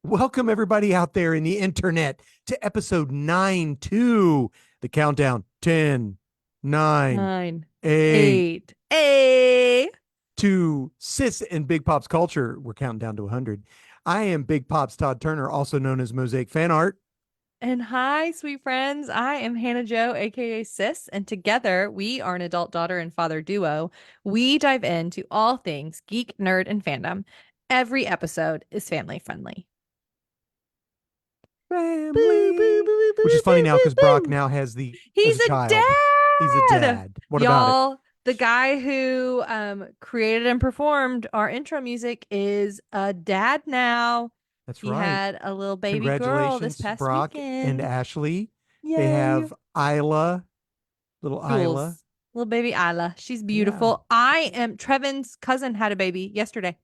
Welcome everybody out there in the internet to episode 9-2. The countdown 10, 9, Nine, 8, eight, A. to Sis and Big Pops culture. We're counting down to 100. I am Big Pops Todd Turner, also known as Mosaic Fan Art. And hi, sweet friends. I am Hannah Jo, aka Sis, and together we are an adult daughter and father duo. We dive into all things geek, nerd, and fandom. Every episode is family friendly. Boo, boo, Family. boo, Which is boo, funny boo, now boo, because Brock boo. now has He's a a child. He's a dad. dad. What about it? Y'all, the guy who created and performed our intro music is a dad now. That's He right. had a little baby girl this Congratulations, past Brock and weekend. Ashley. They Yay. have Isla, little Isla. Jules, little baby Isla. She's Yeah. beautiful. Trevin's cousin had a baby yesterday.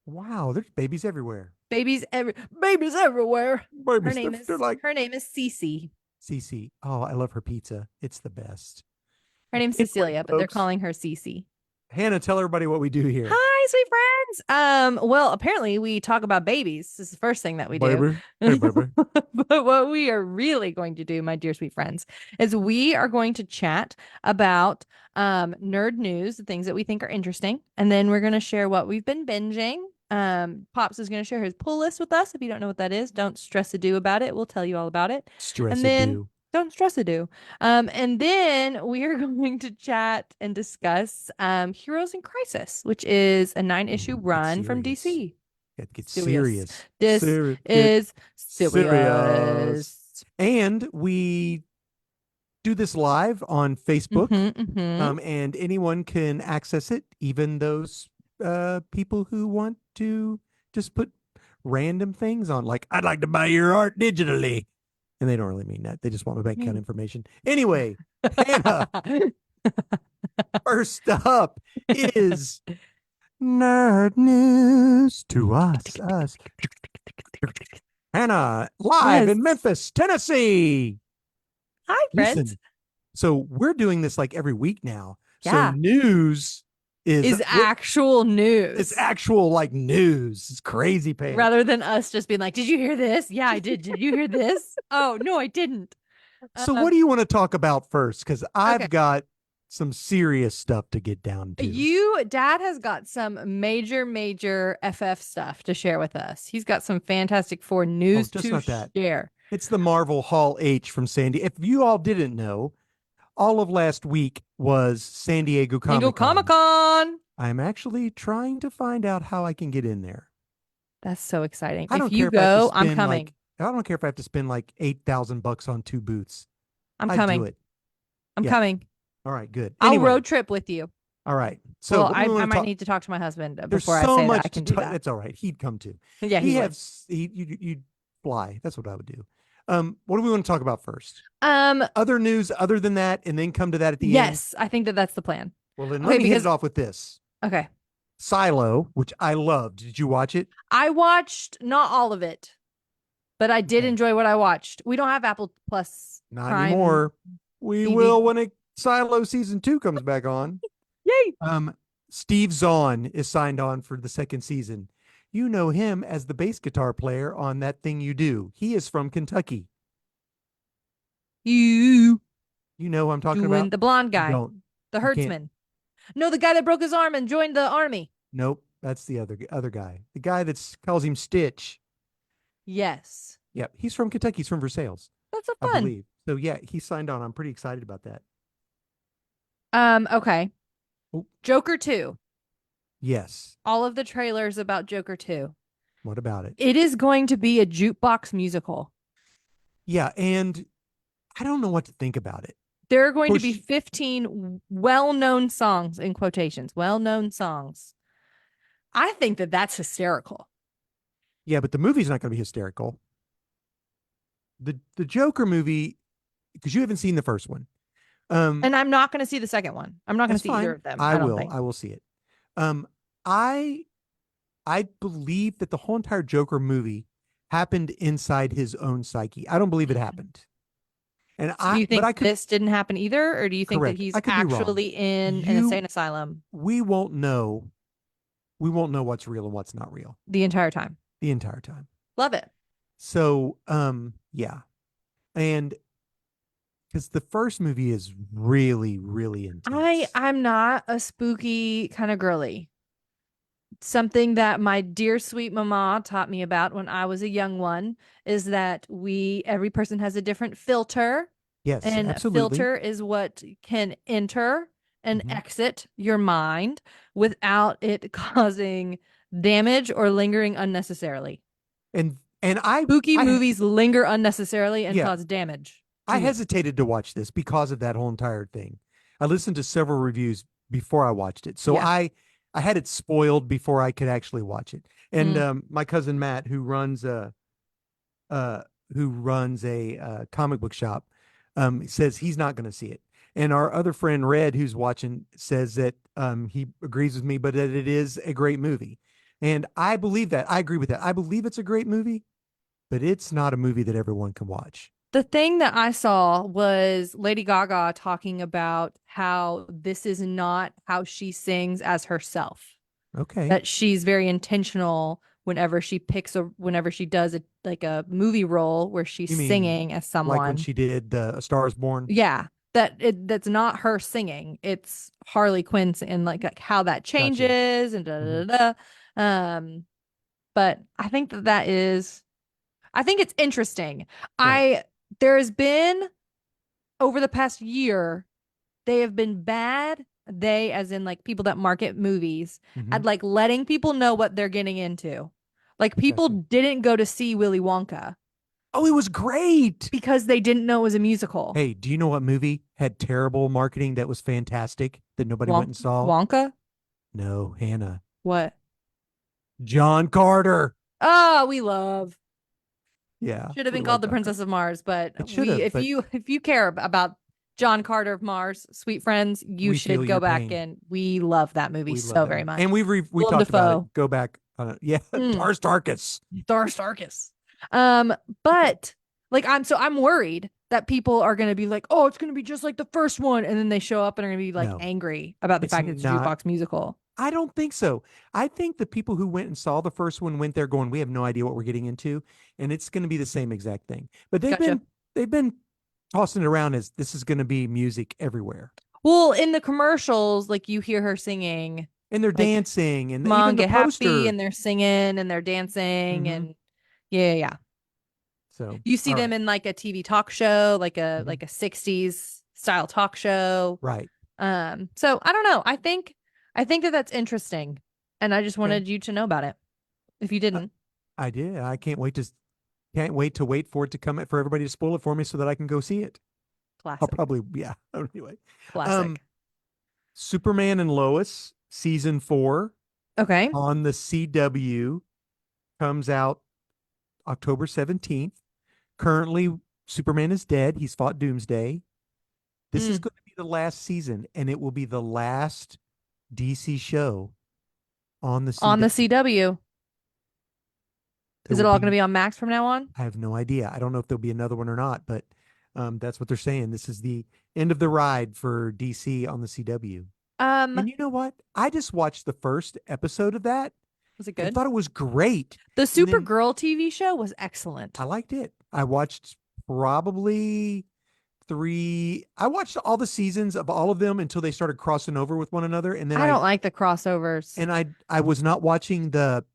Wow, there's babies everywhere. Babies everywhere. Her Babies, name they're is like her name is Cece. Cece. Oh, I love her pizza. It's the best. Her name's Anyway, Cecilia, but they're folks, calling her Cece. Hannah, tell everybody what we do here. Hi, sweet friends. Well, apparently we talk about babies. This is the first thing that we do. Baby. Hey, baby. But what we are really going to do, my dear sweet friends, is we are going to chat about nerd news, the things that we think are interesting, and then we're going to share what we've been binging. Pops is going to share his pull list with us. If you don't know what that is, don't stress a do about it. We'll tell you all about it. Stress And a then do. don't stress a do. And then we are going to chat and discuss Heroes in Crisis, which is a 9-issue Get run from serious. DC. Get Serious. serious. This Get is serious. serious. And we do this live on Facebook. Mm-hmm. And anyone can access it, even those people who want to just put random things on, like, I'd like to buy your art digitally. And they don't really mean that. They just want my bank account information. Anyway, Hannah, first up is nerd news to us. Hannah, live Yes. in Memphis, Tennessee. Hi, friends. Listen, so we're doing this like every week now. So Yeah. news is Is actual it's news actual like news. It's crazy pants. rather than us just being like, did you hear this? Yeah, I did. Did you hear this? Oh, no, I didn't. So what do you want to talk about first? Because Okay. I've got some serious stuff to get down to. Dad has got some major FF stuff to share with us. He's got some Fantastic Four Oh, news just to not that. share. It's the Marvel Hall H from Sandy. If you all didn't know, all of last week was San Diego San Diego Comic Comic Con. Con. I'm actually trying to find out how I can get in there. That's so exciting. I If don't you care if I have to go, I'm spend coming. like I don't care if I have to spend like $8,000 on two booths. I'm I'd do coming. it. I'm Yeah. coming. All right, good. I'll Anyway, road trip with you. all right. So Well, what do I, we I want to might talk? need to talk to my husband There's before I so say that I much to can do talk. that. That's all right. He'd come too. Yeah, he He would. has you'd fly. That's what I would do. What do we want to talk about first? Um, Other news other than that, and then come to that at the end. yes, I think that that's the plan. Well, then let Okay, me hit it because off with this. okay, Silo, which I loved. Did you watch it? I watched not all of it, but I did Okay. enjoy what I watched. We don't have Apple Plus Not Prime anymore. We TV. will when Silo season 2 comes back on. Yay! Steve Zahn is signed on for the second season. You know him as the bass guitar player on That Thing You Do. He is from Kentucky. You You know who I'm talking doing about? the blonde You guy, don't. the You can't. herdsman. No, the guy that broke his arm and joined the army. Nope. That's the other guy. The guy that calls him Stitch. Yes, Yep. He's from Kentucky. He's from Versailles, that's so I fun. believe. So yeah, he signed on. I'm pretty excited about that. Okay. Oh, Joker 2. yes. All of the trailers about Joker 2. What about it? It is going to be a jukebox musical. Yeah, and I don't know what to think about it. There are going to be Push. 15 well-known songs in quotations, well-known songs. I think that that's hysterical. Yeah, but the movie's not going to be hysterical. The Joker movie, because you haven't seen the first one. And I'm not going to see the second one. I'm not going to That's see either fine. of them. I I don't will. think. I will see it. Um, I I believe that the whole entire Joker movie happened inside his own psyche. I don't believe it happened. And So do you but think I could this didn't happen either, or do you think that correct. he's I could be wrong. actually in an You, insane asylum we won't know. We won't know what's real and what's not real the entire time? the entire time. Love it. So, yeah. And because the first movie is really, really intense. I'm not a spooky kind of girly. Something that my dear sweet mama taught me about when I was a young one is that every person has a different filter, Yes, and absolutely. filter is what can enter and Hmm. exit your mind without it causing damage or lingering unnecessarily. And Spooky movies linger unnecessarily and yeah, cause damage I to me. hesitated to watch this because of that whole entire thing. I listened to several reviews before I watched it. So Yeah. I had it spoiled before I could actually watch it. And Mm. my cousin Matt, uh who runs a comic book shop, says he's not going to see it. And our other friend Red, who's watching, says that he agrees with me, but that it is a great movie. And I believe that. I agree with that. I believe it's a great movie, but it's not a movie that everyone can watch. The thing that I saw was Lady Gaga talking about how this is not how she sings as herself. Okay. That she's very intentional whenever she does a movie role where she's You mean singing as like when someone. she did A Star is Born? Yeah, that's not her singing. It's Harley Quinn and like how that Gotcha. changes and da Hmm. da da. Um, but I think it's interesting. Right. I There has been over the past year, they have been bad. They, as in like people that market movies, Hmm. at like letting people know what they're getting into. Like people Gotcha. didn't go to see Willy Wonka Oh, it was great. because they didn't know it was a musical. Hey, do you know what movie had terrible marketing that was fantastic that nobody went and saw? Wonka? No, Hannah. What? John Carter. Oh, we love. Yeah, Should have we been love called the John Carter. Princess of Mars, but It should have, but if you care about John Carter of Mars, sweet friends, you we feel should go your back, pain. and we love that movie We love so that very movie, and much. we Willem talked about Dafoe. it. Go back. Yeah, Mm. Tars Tarkus. Thor Starkus. But like I'm worried that people are gonna be like, oh, it's gonna be just like the first one, and then they show up and are gonna be like No, angry about the it's fact that it's a not. jukebox musical. I don't think so. I think the people who went and saw the first one went there going, "We have no idea what we're getting into," and it's going to be the same exact thing. But Gotcha. they've been tossing it around as this is going to be music everywhere, Well, in the commercials, like you hear her singing, and they're like dancing, and "Come on, even the get happy," poster. and they're singing and they're dancing, Hmm. and yeah, yeah, yeah. So, You see all them right, in like a TV talk show, mhm, like a '60s style talk show. right, So I don't know. I think that that's interesting, and I just okay. wanted you to know about it if you Uh, didn't. I did. I can't wait to wait for it to come for everybody to spoil it for me so that I can go see it. I'll Classic. probably yeah. Anyway, um, Classic. Superman and Lois season 4 Okay. on the CW comes out October 17th. Currently, Superman is dead. He's fought Doomsday. This is Mm. going to be the last season, and it will be the last DC show on the On the CW. CW. There Is it will all going to be, be on Max from now on? I have no idea. I don't know if there'll be another one or not, but that's what they're saying. This is the end of the ride for DC on the CW. Um, And you know what? I just watched the first episode of that was it and good? thought it was great. The And then Supergirl TV show was excellent. I liked it. I watched probably I watched all the seasons of all of them until they started crossing over with one another. And then I don't like the crossovers. I was not watching The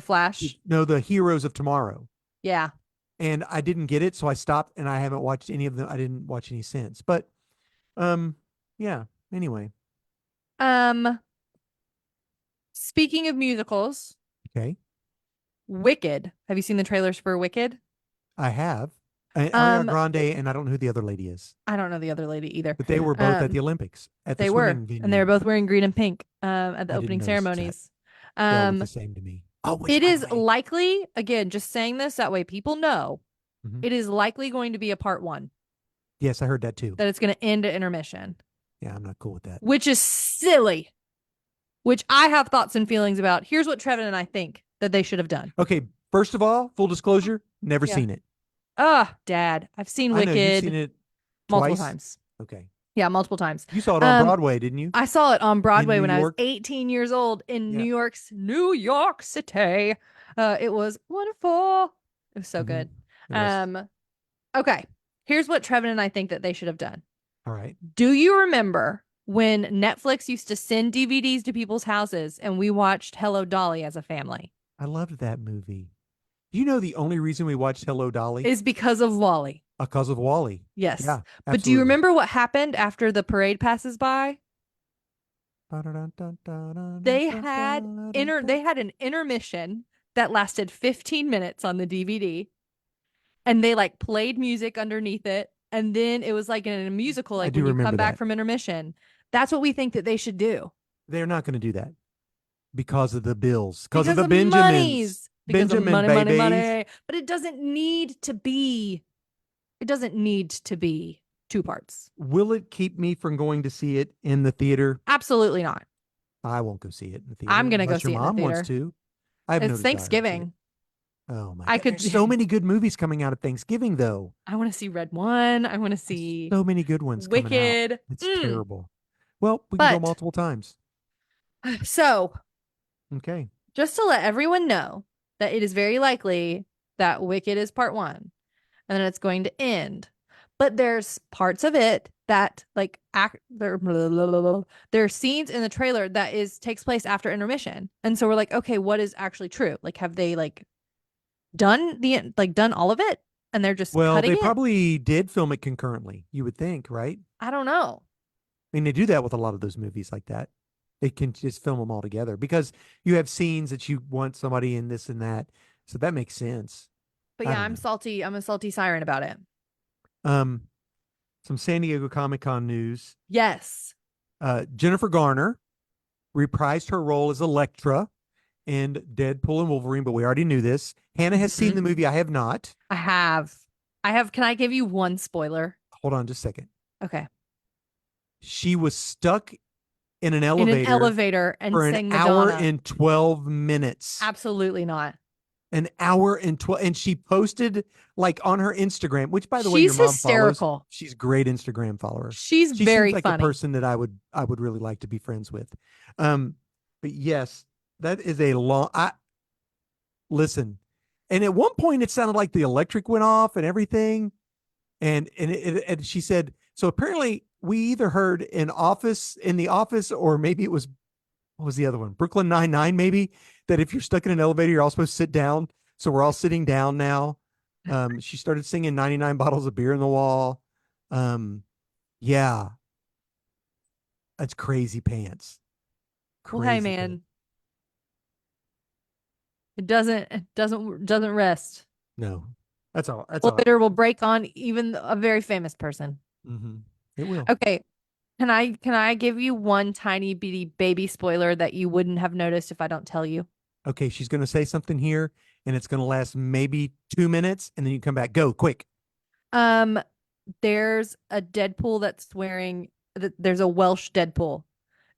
Flash. the Heroes of Tomorrow. Yeah. And I didn't get it. So I stopped and I haven't watched any of them. I didn't watch any since. But um, yeah. Anyway, Um, Speaking of musicals, okay. Wicked. Have you seen the trailers for Wicked? I have Ariana Um, Grande, and I don't know who the other lady is, I don't know the other lady either. but they were both at the Olympics at the They were, swimming and they were venue. both wearing green and pink at the I didn't opening notice that. ceremonies. They all look Um, the same to me. Oh, which, it by the is way, likely, again, just saying this that way people know, mhm. it is likely going to be a part one, Yes, I heard that too. that it's going to end at intermission, Yeah, I'm not cool with that. which is silly, which I have thoughts and feelings about. Here's what Trevin and I think that they should have done. Okay, first of all, full disclosure, never Yeah. seen it. Dad, I've seen I know you've Wicked seen it multiple twice. times. Okay. Yeah, multiple times. You saw it on Um, Broadway, didn't you? I saw it on In Broadway New when I was York? 18 years old in Yeah. New York City. It was wonderful. It was so good. It was. Okay. Here's what Trevin and I think that they should have done. All right. Do you remember when Netflix used to send DVDs to people's houses and we watched Hello Dolly as a family? I loved that movie. You know the only reason we watched Hello Dolly? Is because of Wally. Because of Wally. Yes. Yeah, but do you absolutely. remember what happened after the parade passes by? They had an intermission that lasted 15 minutes on the DVD, and they like played music underneath it, and then it was like in a musical, I like do when you remember come back that. from intermission. That's what we think that they should do. They're not going to do that because of the bills, because of the Benjamins, Benjamins. because of Benjamin money, babies. money. But it doesn't need to be. It doesn't need to be 2 parts. Will it keep me from going to see it in the theater? Absolutely not. I won't go see it in the theater. I'm gonna go unless see it your in the mom wants theater. to. I have no It's desire to see it. Thanksgiving. Oh my I God. could- There's so many good movies coming out at Thanksgiving, though. I want to see Red One. I want to There's see so many good ones coming out. Wicked. It's terrible. Well, we can go But- multiple times. So, Okay. just to let everyone know that it is very likely that Wicked is part 1 and then it's going to end. But there's parts of it that like there are scenes in the trailer that takes place after intermission. And so we're like, okay, what is actually true? Like, have they done all of it and they're just Well, cutting they it? probably did film it concurrently, you would think, right? I don't know. I mean, they do that with a lot of those movies like that. They can just film them all together because you have scenes that you want somebody in this and that. So that makes sense. But I yeah, don't I'm know. salty. I'm a salty siren about it. Some San Diego Comic-Con news. Yes. Jennifer Garner reprised her role as Elektra in Deadpool and Wolverine, but we already knew this. Hannah has seen the movie. I have not. I have. Can I give you one spoiler? Hold on just a second. Okay. She was stuck in an In an elevator and for sang an hour Madonna. and 12 minutes. Absolutely not. An hour and 12, and she posted like on her Instagram, which by the way, your She's mom hysterical. follows. She's a great Instagram follower. She's She very seems like funny. a person that I would really like to be friends with. But yes, that is a long. Listen, and at one point it sounded like the electric went off and everything, and she said so. Apparently, we either heard in the office, or maybe it was what was the other one? Brooklyn Nine-Nine, maybe, that if you're stuck in an elevator, you're all supposed to sit down. So we're all sitting down now. She started singing 99 bottles of beer in the wall. Yeah. That's crazy pants. Well, hey, Crazy man. pants. It doesn't rest. No. That's all. That's all. Elevator will break on even a very famous person. Mm-hmm. It will. Okay. Can I give you one tiny bitty baby spoiler that you wouldn't have noticed if I don't tell you? Okay, she's going to say something here, and it's going to last maybe 2 minutes, and then you come back. Go, quick. There's a Deadpool there's a Welsh Deadpool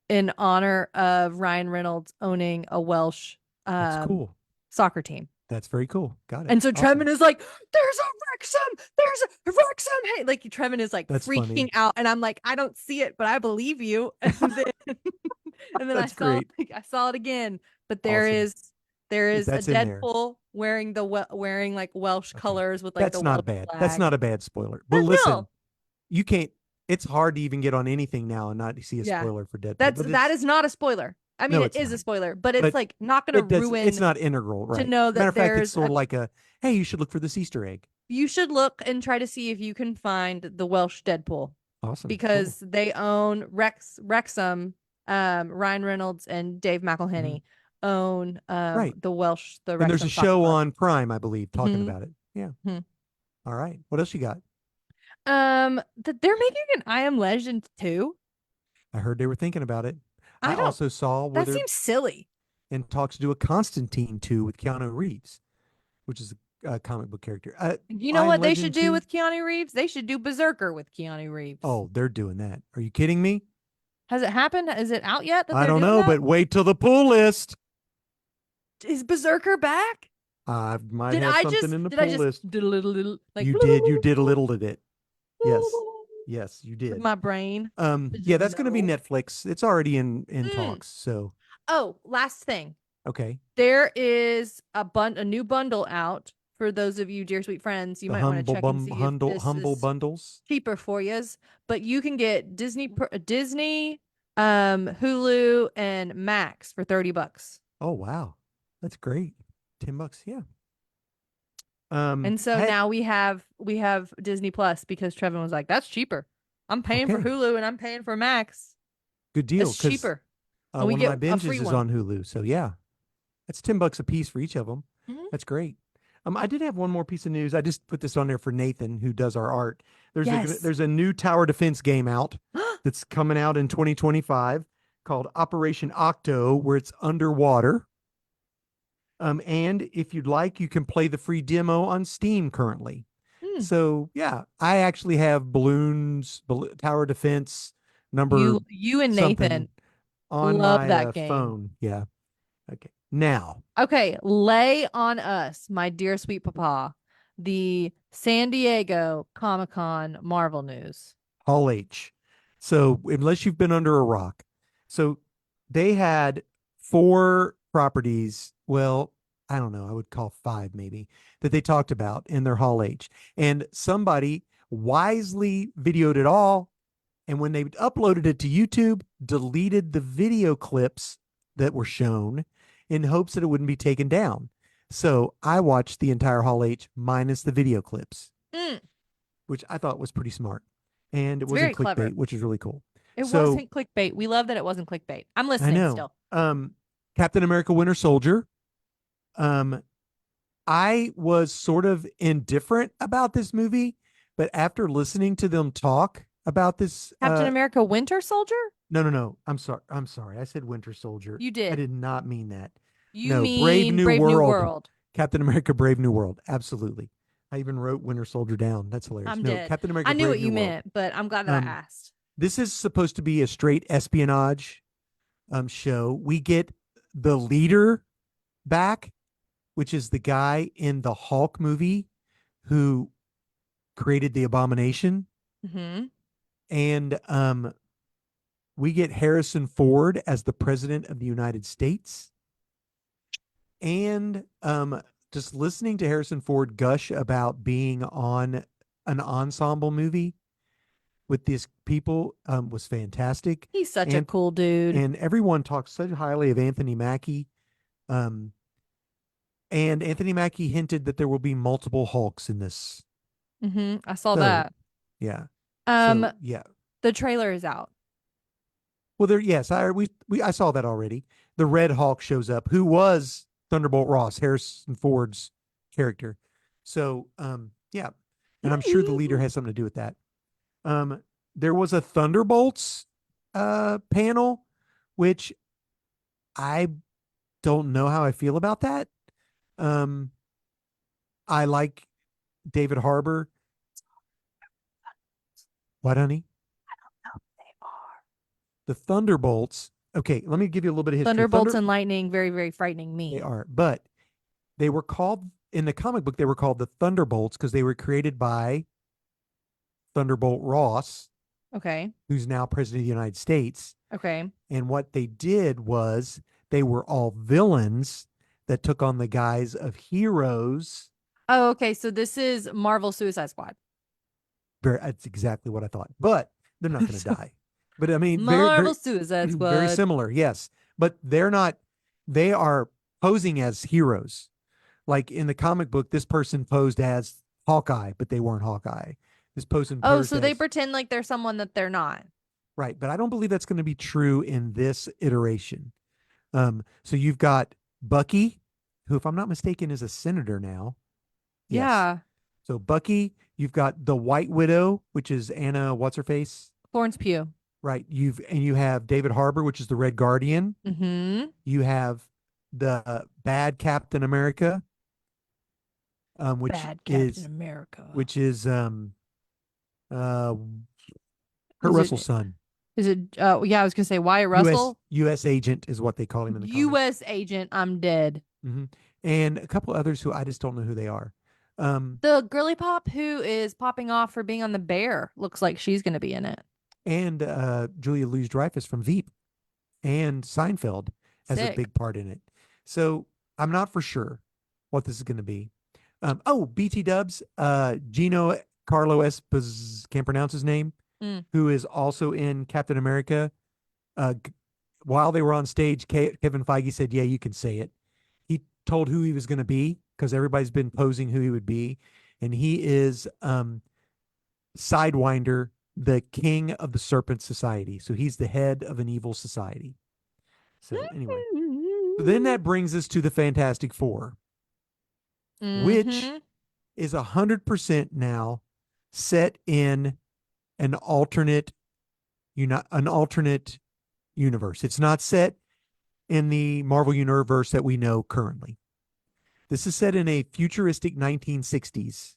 in honor of Ryan Reynolds owning a Welsh That's cool. soccer team. That's very cool. Got it. And so Awesome. Trevin is like, there's a Wrexham. Hey, like Trevin is like That's freaking funny. out. And I'm like, I don't see it, but I believe you. And then, and then That's I great. saw it again. But there Awesome. is a That's in there. Deadpool wearing like Welsh Okay. colors with like That's the not Welsh bad. flag. That's not a bad spoiler. But No. listen, you can't. It's hard to even get on anything now and not see a Yeah. spoiler for Deadpool. That is not a spoiler. I mean, No, it it's is a not. spoiler, but it's But like not going to ruin. It's not integral, right? know that Matter of fact, it's there's sort of like a hey, you should look for this Easter egg. You should look and try to see if you can find the Welsh Deadpool. Awesome. Because they own Wrexham, Ryan Reynolds and Dave McElhenney own Right. the Wrexham. And there's a soccer show club. on Prime, I believe, talking Mhm. about it. Yeah. Mhm. All right. What else you got? That they're making an I Am Legend 2. I heard they were thinking about it. I I don't- also saw where That they're seems silly. in talks to do a Constantine 2 with Keanu Reeves, which is a comic book character. You know I Am what they Legend should do 2? with Keanu Reeves? They should do Berserker with Keanu Reeves. Oh, they're doing that. Are you kidding me? Has it happened? Is it out yet? I don't know, but wait till the pull list. Is Berserker back? I might have something in the did I pull just list. did a little like You did a little of it. Yes, you did. with my brain. Yeah, that's going to be No. Netflix. It's already in talks. So, Oh, last thing. okay. There is a new bundle out for those of you dear sweet friends, you The might want to check and see if this humble is bundles. cheaper for you. But you can get Disney, Hulu, and Max for $30. Oh wow, that's great. $10, yeah. And so I now we have Disney Plus because Trevin was like, "That's cheaper. I'm paying for okay, Hulu and I'm paying for Max. good deal. It's Because cheaper, and we one of my get a binges free is one." on Hulu, so yeah, that's $10 a piece for each of them. Mhm. That's great. I did have one more piece of news. I just put this on there for Nathan, who does our art. Yes. There's a new tower defense game out that's coming out in 2025 called Operation Octo, where it's underwater. And if you'd like, you can play the free demo on Steam currently. Hmm. So yeah, I actually have tower defense number You and something Nathan on love my that game. phone. Yeah. Okay. Now, Okay, lay on us, my dear sweet papa, the San Diego Comic-Con Marvel news. Hall H. So unless you've been under a rock, so they had 4 properties. Well, I don't know. I would call 5 maybe that they talked about in their Hall H, and somebody wisely videoed it all. And when they uploaded it to YouTube, deleted the video clips that were shown in hopes that it wouldn't be taken down. So I watched the entire Hall H minus the video clips, Mm, which I thought was pretty smart. And it it's wasn't very clever. clickbait, which is really cool. It So wasn't clickbait. We love that it wasn't clickbait. I'm I listening know. still. Captain America Winter Soldier. Um, I was sort of indifferent about this movie, but after listening to them talk about this, Captain America Winter Soldier? no. I'm sorry. I'm sorry. I said Winter Soldier. You I did. did not mean that. You No, Brave mean New Brave New World. World. Captain America Brave New World. Absolutely. I even wrote Winter Soldier down. That's hilarious. I'm No, dead. Captain America I knew Brave what New you World. meant, but I'm glad that I asked. This is supposed to be a straight espionage show. We get the leader back, which is the guy in the Hulk movie who created the Abomination. Mm-hmm. And we get Harrison Ford as the president of the United States. And just listening to Harrison Ford gush about being on an ensemble movie with these people was fantastic. He's such a cool dude. And everyone talks so highly of Anthony Mackie. And Anthony Mackie hinted that there will be multiple Hulks in this. Mm-hmm. I saw So, that. yeah. Um, So, yeah. the trailer is out. Well, yes, I saw that already. The Red Hulk shows up, who was Thunderbolt Ross, Harrison Ford's character. So, yeah, and I'm sure the leader has something to do with that. There was a Thunderbolts panel, which I don't know how I feel about that. I like David Harbour. What, honey? They are. The Thunderbolts. Okay, let me give you a little bit of history. Thunderbolts and lightning, very, very frightening me. They are, but they were called in the comic book. They were called the Thunderbolts because they were created by Thunderbolt Ross, Okay. who's now president of the United States. Okay. And what they did was they were all villains that took on the guise of heroes. Oh, okay. So this is Marvel Suicide Squad. That's exactly what I thought. But they're not going to die. But I mean, Marvel Suicide Squad. very similar, yes. But they're not. They are posing as heroes. Like in the comic book, this person posed as Hawkeye, but they weren't Hawkeye. This person. Oh, posed so they as- pretend like they're someone that they're not. Right, but I don't believe that's going to be true in this iteration. So you've got Bucky, who, if I'm not mistaken, is a senator now. Yes. Yeah. So Bucky, you've got the White Widow, which is Anna, what's her face? Florence Pugh. Right. You have David Harbour, which is the Red Guardian. Mm-hmm. You have the bad Captain America, which Bad is Captain America. Kurt Is Russell's it- son. Is it? Yeah, I was gonna say Wyatt Russell. U.S. agent is what they call him in the comics. U.S. agent. I'm dead. Mm-hmm. And a couple others who I just don't know who they are. The girly pop who is popping off for being on the Bear looks like she's gonna be in it. And Julia Louis-Dreyfus from Veep and Seinfeld has a Sick. big part in it. So I'm not for sure what this is going to be. BT Dubs, Gino Carlo Esposito, can't pronounce his name, Mm. who is also in Captain America. While they were on stage, Kevin Feige said, "Yeah, you can say it." He told who he was going to be because everybody's been posing who he would be, and he is Sidewinder, the king of the Serpent Society. So he's the head of an evil society. So anyway, so then that brings us to the Fantastic Four, which Mm-hmm. is 100% now set in an alternate, an alternate universe. It's not set in the Marvel universe that we know currently. This is set in a futuristic 1960s.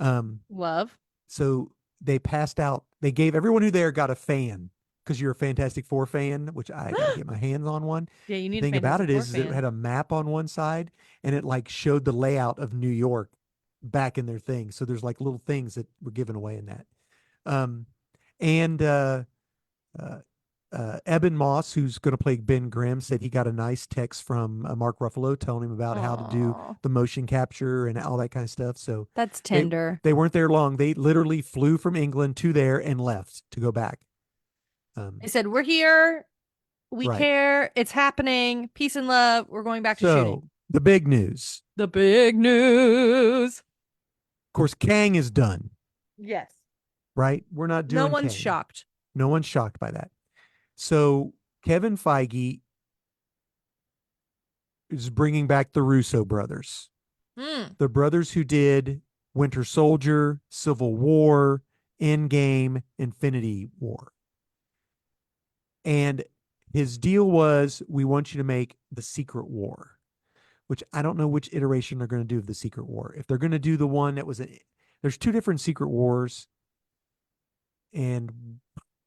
Love. So they passed out. They gave everyone who there got a fan because you're a Fantastic Four fan, which I got to get my hands on one. Yeah, you The need a thing about Fantastic it Four is it fan. had a map on one side and it like showed the layout of New York back in their thing. So there's like little things that were given away in that. And Eben Moss, who's going to play Ben Grimm, said he got a nice text from Mark Ruffalo telling him about how to do Aw, the motion capture and all that kind of stuff. So that's they tender. they weren't there long. They literally flew from England to there and left to go back. They said, "We're here. We Right. care. It's happening. Peace and love. We're going back to So shooting." the big news, The big news. of course, Kang is done. Yes. Right? We're not doing No one's Kang. shocked. No one's shocked by that. So Kevin Feige is bringing back the Russo brothers, the brothers who did Winter Soldier, Civil War, Endgame, Infinity War. And his deal was, we want you to make the Secret War, which I don't know which iteration they're going to do of the Secret War. If they're going to do the one that was, there's two different Secret Wars, and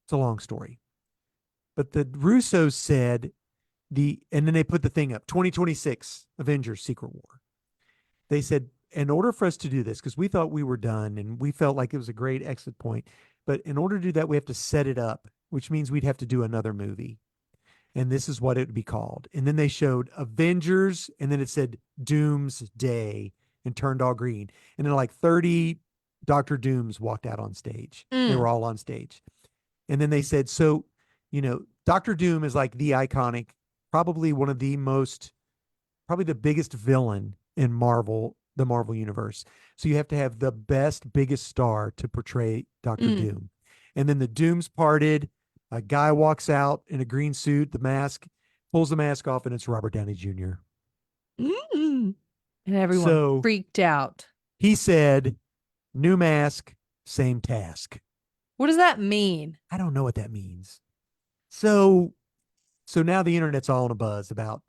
it's a long story. But the Russos said and then they put the thing up, 2026 Avengers Secret War. They said, in order for us to do this, because we thought we were done and we felt like it was a great exit point, but in order to do that, we have to set it up, which means we'd have to do another movie. And this is what it would be called. And then they showed Avengers, and then it said Doomsday and turned all green. And then like 30 Doctor Dooms walked out on stage. They were all on stage. And then they said, so, Doctor Doom is like the iconic, probably one of the most, probably the biggest villain in the Marvel universe. So you have to have the best, biggest star to portray Doctor Doom. And then the Dooms parted. A guy walks out in a green suit, the mask, pulls the mask off, and it's Robert Downey Jr. And everyone freaked out. He said, new mask, same task. What does that mean? I don't know what that means. So now the internet's all in a buzz about,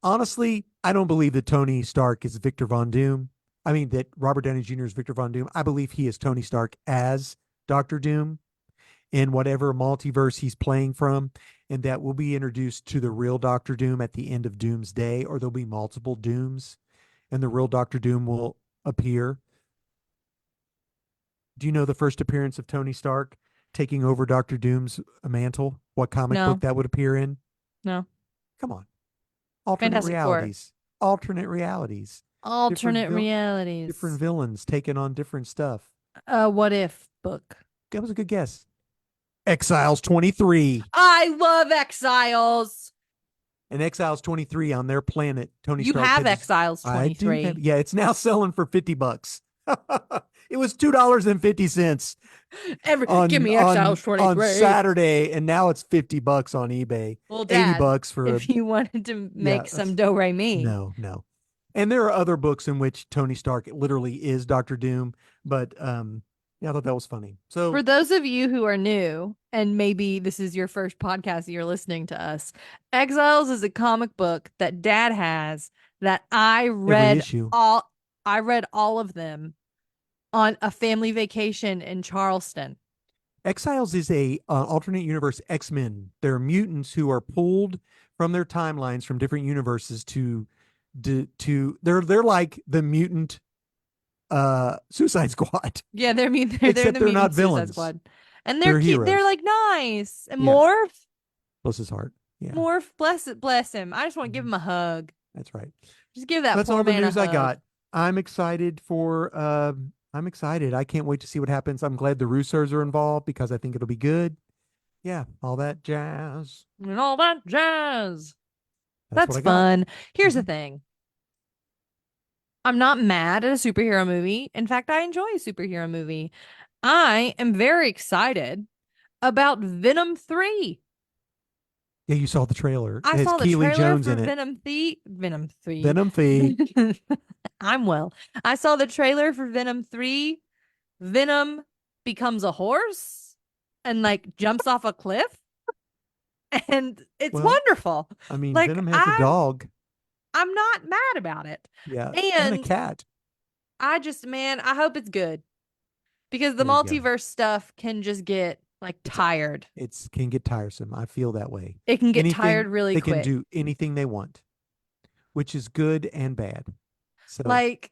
honestly, I don't believe that Tony Stark is Victor Von Doom. I mean, that Robert Downey Jr. is Victor Von Doom. I believe he is Tony Stark as Doctor Doom in whatever multiverse he's playing from, and that will be introduced to the real Doctor Doom at the end of Doomsday, or there'll be multiple Dooms, and the real Doctor Doom will appear. Do you know the first appearance of Tony Stark taking over Doctor Doom's mantle? What comic book that would appear in? No. Come on. Alternate Fantastic realities. Four. Alternate realities. Alternate realities. Different villains taking on different stuff. What If book. That was a good guess. Exiles 23. I love Exiles. And Exiles 23 on their planet. Tony You Stark have Exiles 23. Yeah, it's now selling for $50. It was $2.50 Give me Exiles 23 on Saturday, and now it's $50 on eBay. Well, Dad, $80 for if you wanted to make some do re mi. No. And there are other books in which Tony Stark literally is Doctor Doom, but yeah, I thought that was funny. So for those of you who are new, and maybe this is your first podcast that you're listening to us, Exiles is a comic book that Dad has that I read all of them on a family vacation in Charleston. Exiles is a alternate universe X-Men. They're mutants who are pulled from their timelines from different universes they're like the mutant Suicide Squad. Yeah, they're Except they're not villains. Squad. And they're cute. They're like nice. And Morph. Bless his heart. Yeah. Morph, bless him. I just want to give him a hug. That's right. Just give that That's poor all the man news a I hug. got. I'm excited for I'm excited. I can't wait to see what happens. I'm glad the Russos are involved because I think it'll be good. Yeah, all that jazz. And all that jazz. That's what That's I got. fun. Here's the Mhm. thing. I'm not mad at a superhero movie. In fact, I enjoy a superhero movie. I am very excited about Venom 3. Yeah, you saw the trailer. I It has saw the Keely trailer Jones for in it. Venom 3. Venom 3. Venom Fee. I'm well. I saw the trailer for Venom 3. Venom becomes a horse and like jumps off a cliff and it's Well, wonderful. I mean, Like Venom has a I'm dog. I'm not mad about it. Yeah, and a And cat. I just man, I hope it's good because the There you go. multiverse stuff can just get like It's tired. it's can get tiresome. I feel that way. It can get tired Anything really they can quick. do anything they want, which is good and bad. So Like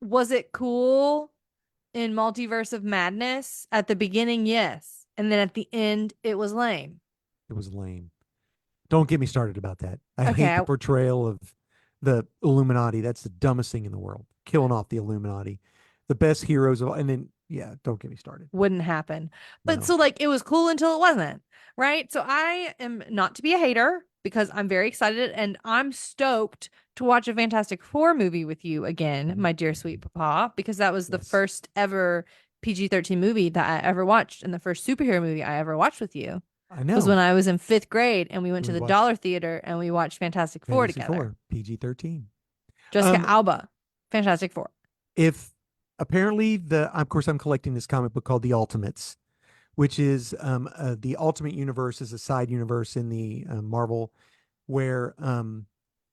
was it cool in Multiverse of Madness at the beginning? Yes. And then at the end it was lame. it was lame. Don't get me started about that. I hate Okay, the portrayal of the Illuminati. That's the dumbest thing in the world. Killing off the Illuminati. The best heroes of and then yeah, don't get me started. wouldn't happen. But No. so like it was cool until it wasn't, right? So I am not to be a hater because I'm very excited and I'm stoked to watch a Fantastic Four movie with you again, my dear sweet papa, because that was the Yes. first ever PG-13 movie that I ever watched and the first superhero movie I ever watched with you I was when know. I was in 5th grade and we went to We the watched Dollar Theater and we watched Fantastic Four Fantasy together. 4, PG-13. Jessica Alba, Fantastic Four. If apparently of course I'm collecting this comic book called The Ultimates, which is the Ultimate Universe is a side universe in the Marvel where an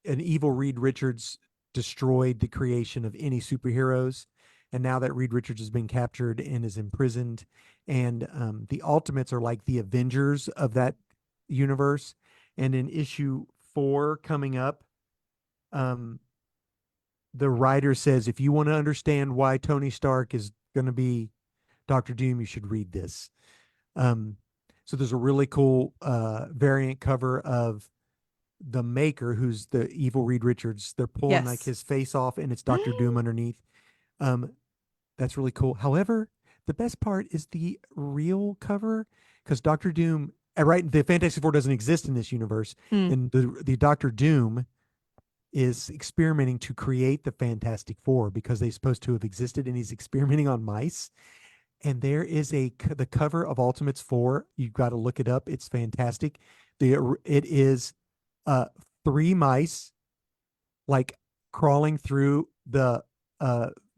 evil Reed Richards destroyed the creation of any superheroes. And now that Reed Richards has been captured and is imprisoned, and the Ultimates are like the Avengers of that universe. And in issue 4 coming up, um, the writer says, if you want to understand why Tony Stark is going to be Doctor Doom, you should read this. Um, so there's a really cool variant cover of the Maker, who's the evil Reed Richards. They're pulling like Yes. his face off, and it's Doctor Doom underneath. Um, that's really cool. However, the best part is the real cover because Doctor Doom, right? The Fantastic Four doesn't exist in this universe, Hmm. and the Doctor Doom is experimenting to create the Fantastic Four because they're supposed to have existed, and he's experimenting on mice. And there is the cover of Ultimates 4. You've got to look it up. It's fantastic. It is 3 mice like crawling through the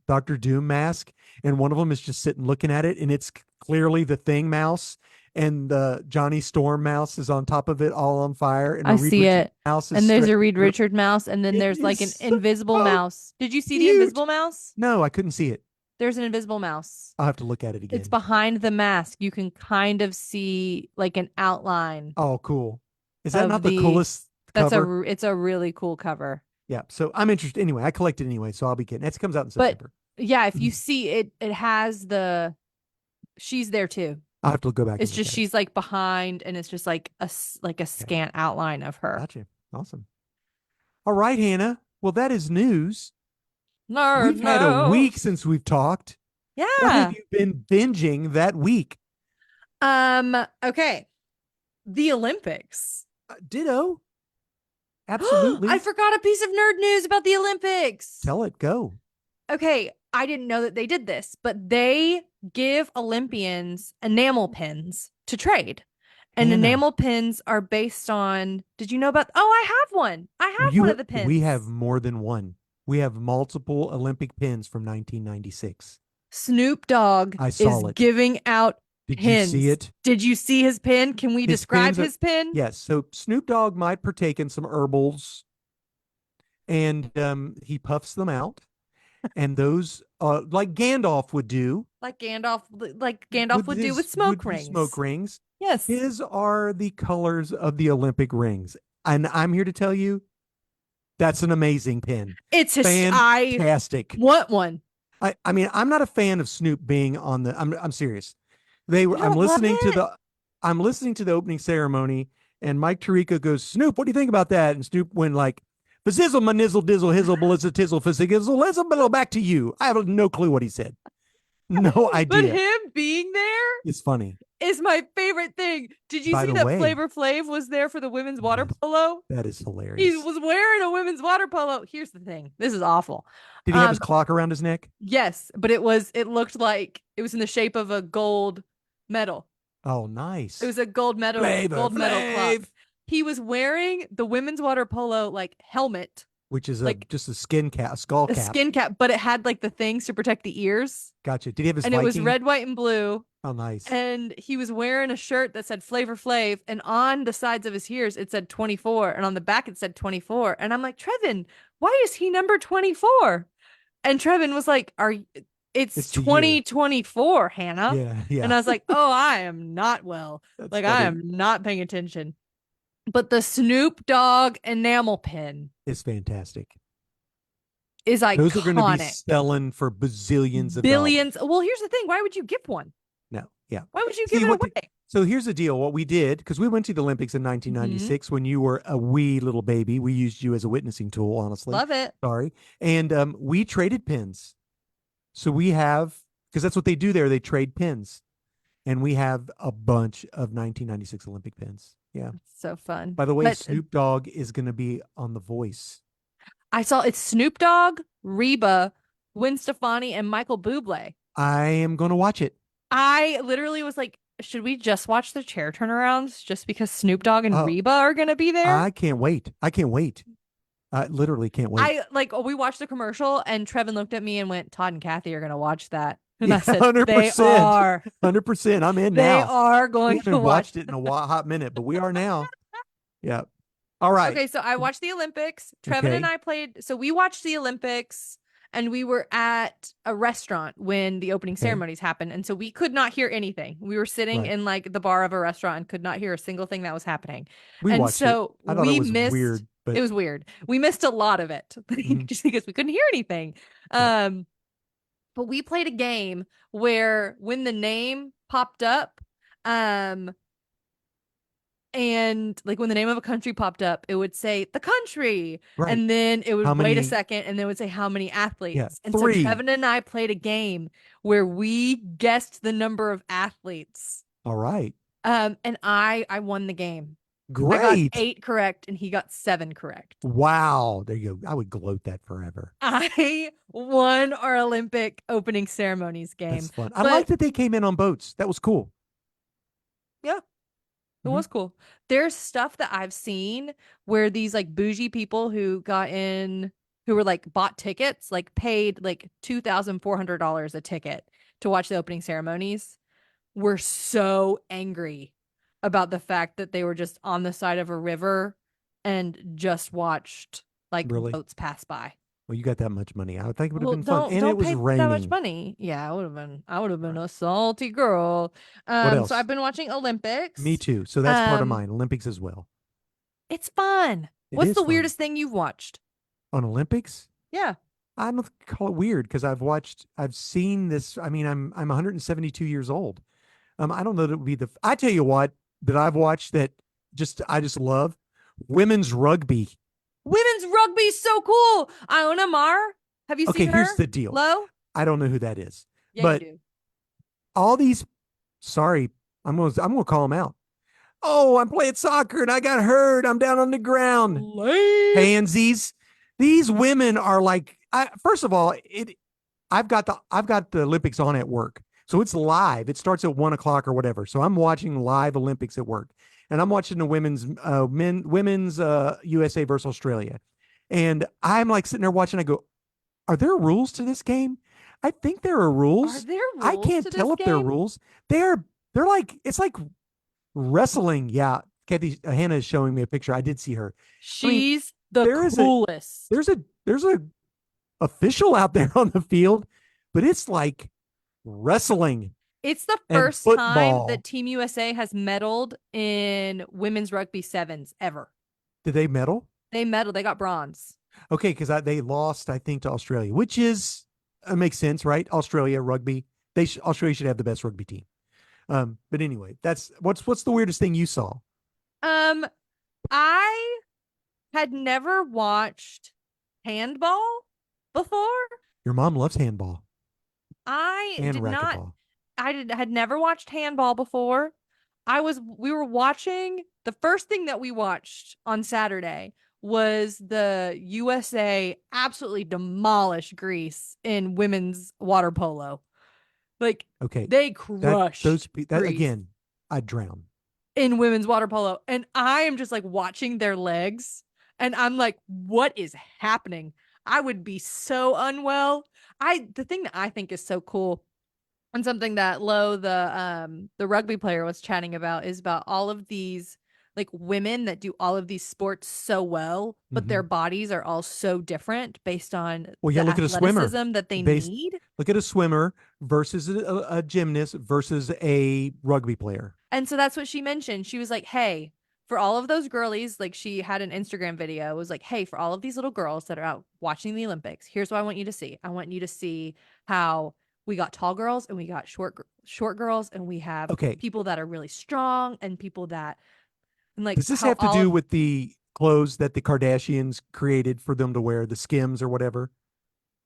Doctor Doom mask, and one of them is just sitting looking at it, and it's clearly the Thing mouse, and the Johnny Storm mouse is on top of it, all on fire, and a I Reed see Richards it. mouse is And there's straight a Reed through. Richard mouse, and then It there's like an is invisible so mouse. Did you see the cute. invisible mouse? No, I couldn't see it. There's an invisible mouse. I'll have to look at it It's again. behind the mask. You can kind of see like an outline Oh, cool. Is that not of the the coolest cover? it's a really cool cover. Yeah. So I'm interested. Anyway, I collect it anyway, so I'll be getting it. It comes out in But September. yeah, if you Mhm. see it, it has the she's there too. I'll have to go back and It's look just at it. she's like behind and it's just like like a Okay. scant outline of her. Gotcha. Awesome. All right, Hannah. Well, that is news. Nerd We've had a week knows. since we've talked. What have Yeah. you been binging that week? Okay. The Olympics. Ditto. I Absolutely. forgot a piece of nerd news about the Olympics. Tell it. Go. Okay, I didn't know that they did this, but they give Olympians enamel pins to trade. And Hannah. enamel pins are based on, did you know about? Oh, I have one. I have one of the pins. We have more than one. We have multiple Olympic pins from 1996. Snoop Dogg I is saw it. giving out Did pins. you see it? Did you see his pin? Can we describe his pin? Yes. So Snoop Dogg might partake in some herbals, and he puffs them out, and those like Gandalf would do. Like Gandalf would do with smoke rings. Smoke rings. Yes. His are the colors of the Olympic rings, and I'm here to tell you that's an amazing pin. It's fantastic. I want one. I mean, I'm not a fan of Snoop being on the. I'm serious. I'm listening to the opening ceremony, and Mike Tirico goes, Snoop, what do you think about that? And Snoop went like, Fizzle, my nizzle, dizzle, hizzle, blizza, tizzle, fizzizzle, lizzle, bizzle, back to you. I have no clue what he said. No But idea. him being there It's funny. is my favorite thing. Did you By see the that way, Flavor Flav was there for the women's water yes, polo? that is He hilarious. was wearing a women's water polo. Here's the thing. This is awful. Did he have his clock around his neck? Yes, but it looked like it was in the shape of a gold medal. Oh, nice. It was a gold medal, Flavor medal clock. Flav. He was wearing the women's water polo like helmet, Which is like just a skin cap, a skull a cap. skin cap, but it had like the things to protect the ears. Gotcha. Did he have his And Viking? it was red, white, and blue. Oh, nice. And he was wearing a shirt that said Flavor Flav, and on the sides of his ears it said 24, and on the back it said 24. And I'm like, Trevin, why is he number 24? And Trevin was like, it's the year. 2024, Hannah. Yeah. And I was like, oh, I am not well. That's Like, funny. I am not paying attention. But the Snoop Dogg enamel pin It's fantastic. is iconic. Those are going to be selling for bazillions of billions. dollars. Well, here's the thing. Why would you give one? No, yeah. Why would you See, give it away? So here's the deal. What we did, because we went to the Olympics in 1996 when you were a wee little baby. We used you as a witnessing tool, honestly. Love it. Sorry. And we traded pins. So we have, because that's what they do there. They trade pins. And we have a bunch of 1996 Olympic pins. Yeah. So fun. By the way, But Snoop Dogg is going to be on The Voice. I saw it's Snoop Dogg, Reba, Gwen Stefani, and Michael Bublé. I am going to watch it. I literally was like, should we just watch the chair turnarounds just because Snoop Dogg and Reba are going to be there? I can't wait. I literally can't wait. We watched the commercial and Trevin looked at me and went, Todd and Kathy are going to watch that. And Yeah, I said, 100%. they are. 100%. I'm in They now. are We going haven't to watch watched it in a hot minute, but we are now. Yeah. All right. Okay, so I watched the Olympics. Trevin and I played. So we watched the Olympics and we were at a restaurant when the opening ceremonies happened. And so we could not hear anything. We were sitting in like the bar of a restaurant and could not hear a single thing that was happening. We watched it. I thought it was missed weird. But... It was weird. We missed a lot of it just because we couldn't hear anything. But we played a game where when the name popped up, and like when the name of a country popped up, it would say the country. Right. And then it would wait a second and then it would say how many athletes. Yeah, and 3. so Kevin and I played a game where we guessed the number of athletes. All right. And I won the game. Great. I got 8 correct and he got 7 correct. Wow. There you go. I would gloat that forever. I won our Olympic opening ceremonies game. That's fun. I like that they came in on boats. That was cool. Yeah. It was cool. There's stuff that I've seen where these like bougie people who got in, who were like bought tickets, like paid like $2,400 a ticket to watch the opening ceremonies, were so angry about the fact that they were just on the side of a river and just watched like boats pass by. Well, you got that much money. I would think it would have been fun. And it was pay raining. that much money. Yeah, I would have been a salty girl. What else? So I've been watching Olympics. Me too. So that's part of mine. Olympics as well. It's fun. What's the weirdest thing you've watched? On Olympics? Yeah. I don't call it weird because I've seen this. I mean, I'm 172 years old. I don't know that it would be I tell you what that I've watched that I just love women's rugby. Women's rugby is so cool. Iona Mar. Have you seen her? Okay, here's the deal. Low? I don't know who that is. Yeah, but you do. All these, sorry, I'm gonna call them out. Oh, I'm playing soccer and I got hurt. I'm down on the ground. Pansies. These women are like, first of all, I've got the Olympics on at work. So it's live. It starts at 1:00 or whatever. So I'm watching live Olympics at work. And I'm watching the women's USA versus Australia. And I'm like sitting there watching. I go, are there rules to this game? I think there are rules. Are there rules? I can't tell if there are rules. They're like, it's like wrestling. Yeah. Kathy, Hannah is showing me a picture. I did see her. She's the coolest. There's a official out there on the field, but it's like wrestling. It's the first time that Team USA has medaled in women's rugby sevens ever. Did they medal? They medaled. They got bronze. Okay, because they lost, I think, to Australia, which is makes sense, right? Australia rugby. Australia should have the best rugby team. But anyway, that's what's the weirdest thing you saw? I had never watched handball before. Your mom loves handball I and did not racquetball. had never watched handball before. We were watching the first thing that we watched on Saturday was the USA absolutely demolish Greece in women's water polo. Like Okay, they that crushed that Greece again, I'd drown. in women's water polo. And I am just like watching their legs and I'm like, what is happening? I would be so unwell. The thing that I think is so cool and something that the rugby player was chatting about is about all of these like women that do all of these sports so well, but Hmm. their bodies are all so different based on Well, yeah, the look at a swimmer. athleticism that they Based, need. look at a swimmer versus a gymnast versus a rugby player. And so that's what she mentioned. She was like, hey, for all of those girlies, like she had an Instagram video, it was like, hey, for all of these little girls that are out watching the Olympics, here's what I want you to see. I want you to see how we got tall girls and we got short girls and we have Okay, people that are really strong and people that and like does this how have to all do of with the clothes that the Kardashians created for them to wear, the Skims or whatever?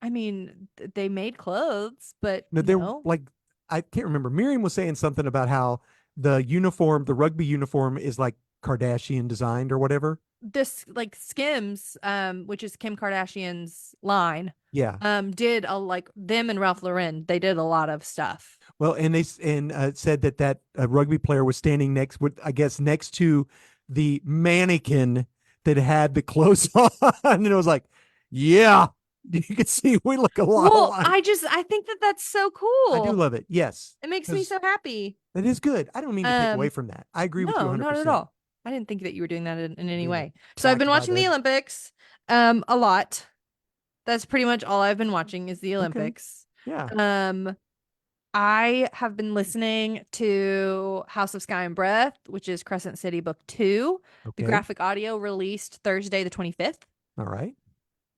I mean, they made clothes, but No, they're like, I can't remember. Miriam was saying something about how the uniform, the rugby uniform, is like Kardashian designed or whatever. this like Skims, which is Kim Kardashian's line, Yeah. did a like them and Ralph Lauren, they did a lot of stuff. Well, and said that rugby player was standing next, with I guess next to the mannequin that had the clothes on, and it was like, yeah, you can see we look a lot Well, alike. I think that that's so I do cool. love it. Yes, It makes me because so happy. it is good. I don't mean to take away Um, from that. I agree with you no, not at 100%. all. I didn't think that you were doing that in any Being way. So I've been attacked by watching the the Olympics, a lot. That's pretty much all I've been watching is the okay, Olympics. yeah, Um, I have been listening to House of Sky and Breath, which is Crescent City Book 2. The okay, graphic audio released Thursday the 25th, all right,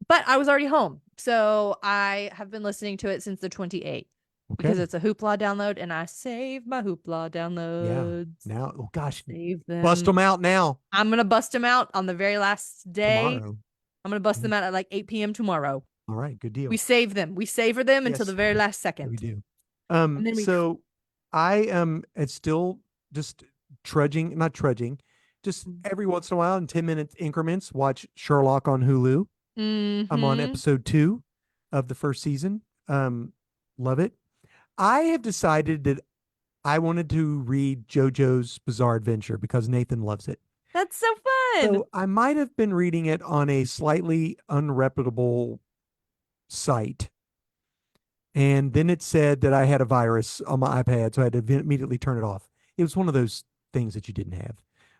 but I was already home. So I have been listening to it since the 28th because okay, it's a Hoopla download and I save my Hoopla yeah. downloads. Now, oh gosh, Save bust them. them out now I'm going to bust them out on the very last day. tomorrow. I'm going to bust Yeah. them out at like 8 p.m. tomorrow. All right, good We deal. save them. We savor them until the Yes, very last yeah, we second. do. And then we So I am it's still just trudging, not trudging, just every once in a while in 10-minute increments, watch Sherlock on Hulu. I'm on mm-hmm. episode 2 of the first season. Um, love it. I have decided that I wanted to read JoJo's Bizarre Adventure because Nathan loves it. That's so fun. So I might have been reading it on a slightly unreputable site. And then it said that I had a virus on my iPad, so I had to immediately turn it off. It was one of those things that you didn't have.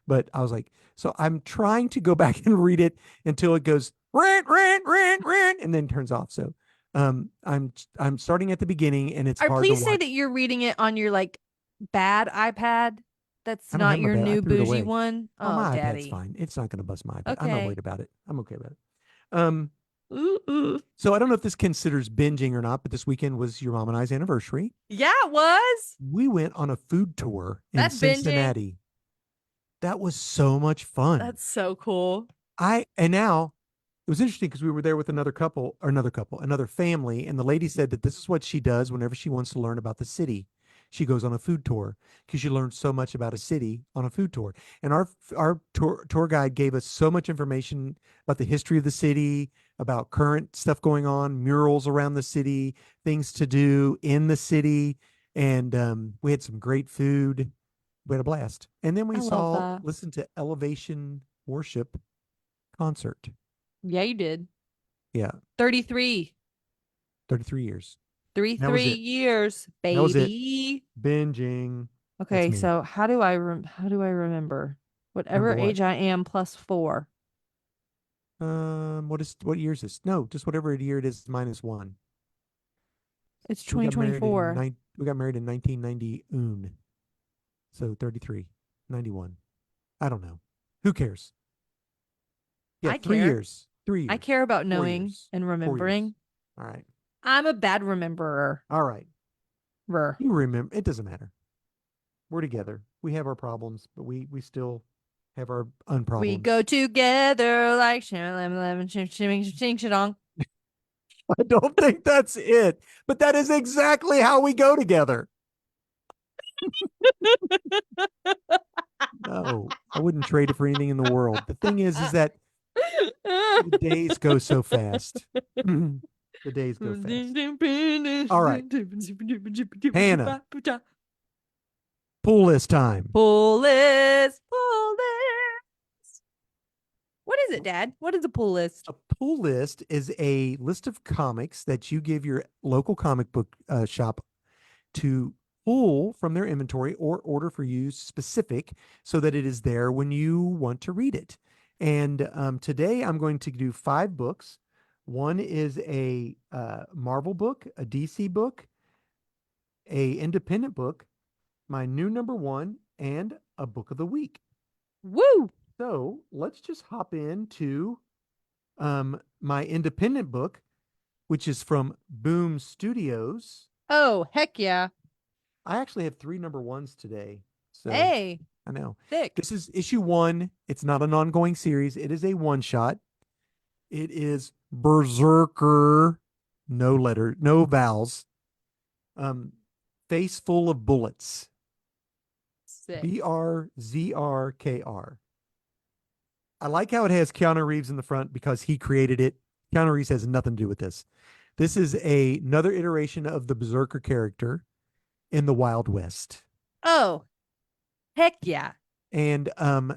But I was like, so I'm trying to go back and read it until it goes rant, rant, rant, rant, and then turns off. So I'm starting at the beginning, and it's Or hard to please say watch. that you're reading it on your like bad iPad. That's I don't have not my your bad. I new threw it bougie away. one. Oh, Oh, my iPad's daddy. fine. It's not going to bust my iPad. I'm not Okay. worried about it. I'm okay about it. Um, Ooh, ooh. so I don't know if this considers binging or not, but this weekend was your mom and I's anniversary. Yeah, it was. We went on a food tour in That's binging. Cincinnati. That was so much fun. That's so cool. And now it was interesting because we were there with another family, and the lady said that this is what she does whenever she wants to learn about the city. She goes on a food tour because she learns so much about a city on a food tour. And our tour guide gave us so much information about the history of the city, about current stuff going on, murals around the city, things to do in the city, and we had some great food. We had a blast. And then I we love that. listened to Elevation Worship concert. Yeah, you did. Yeah, 33. 33 years. That was 33 it. years, That was it. baby. Binging. That's Okay, me. so how do I remember? Remember Whatever what? age I am plus 4. What year is this? No, just whatever year it is minus one. It's We got married in 2024. we got married in 1990 un. So 33, 91. I don't know. Who cares? Yeah, I 3 care. years. 3 I years. care about 4 knowing years. and 4 years. remembering. All right. I'm a bad rememberer. All right. Rrr. You remember. It doesn't matter. We're together. We have our problems, but we still have our unproblems. We go together like shing-shing-shing-shing-shing-shing. I don't think that's it, but that is exactly how we go together. No, I wouldn't trade it for anything in the world. The thing is that the days go so fast. The days go fast. All right, Hannah, pull list time. Pull list, pull list. What is it, Dad? What is a pull list? A pull list is a list of comics that you give your local comic book shop to pull from their inventory or order for you specific so that it is there when you want to read it. And today I'm going to do 5 books. One is a Marvel book, a DC book, a independent book, my new number 1, and a book of the week. Woo! So let's just hop into my independent book, which is from Boom Studios. Oh, heck yeah. I actually have 3 number 1s today. So Hey, I know. thick. This is issue 1. It's not an ongoing series. It is a one-shot. It is Berserker, no vowels. Face Full of Bullets. Sick. BRZRKR. I like how it has Keanu Reeves in the front because he created it. Keanu Reeves has nothing to do with this. This is another iteration of the Berserker character in the Wild West. Oh, heck yeah. And I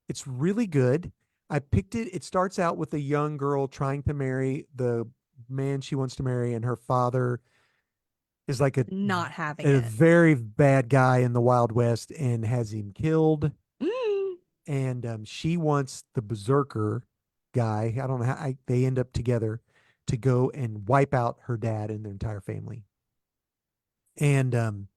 it's really good. I picked it. It starts out with a young girl trying to marry the man she wants to marry, and her father is like Not having a it. very bad guy in the Wild West and has him killed. Mm. And she wants the Berserker guy. I don't know how they end up together to go and wipe out her dad and their entire family. And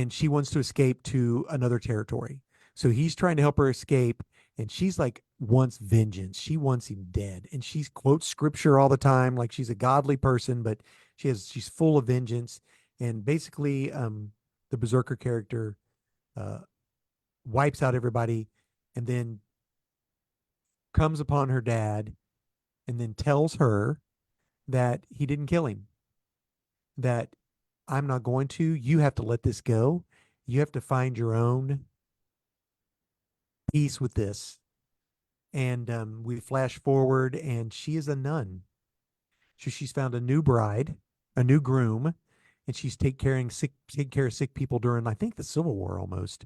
she wants to escape to another territory. So he's trying to help her escape, and she's like wants vengeance. She wants him dead, and she quotes scripture all the time, like she's a godly person, but she's full of vengeance. And basically, the Berserker character wipes out everybody, and then comes upon her dad, and then tells her that he didn't kill him. That I'm not going to. You have to let this go. You have to find your own peace with this. And we flash forward, and she is a nun. So she's found a new bride, a new groom, and she's taking care of sick people during, I think, the Civil War almost.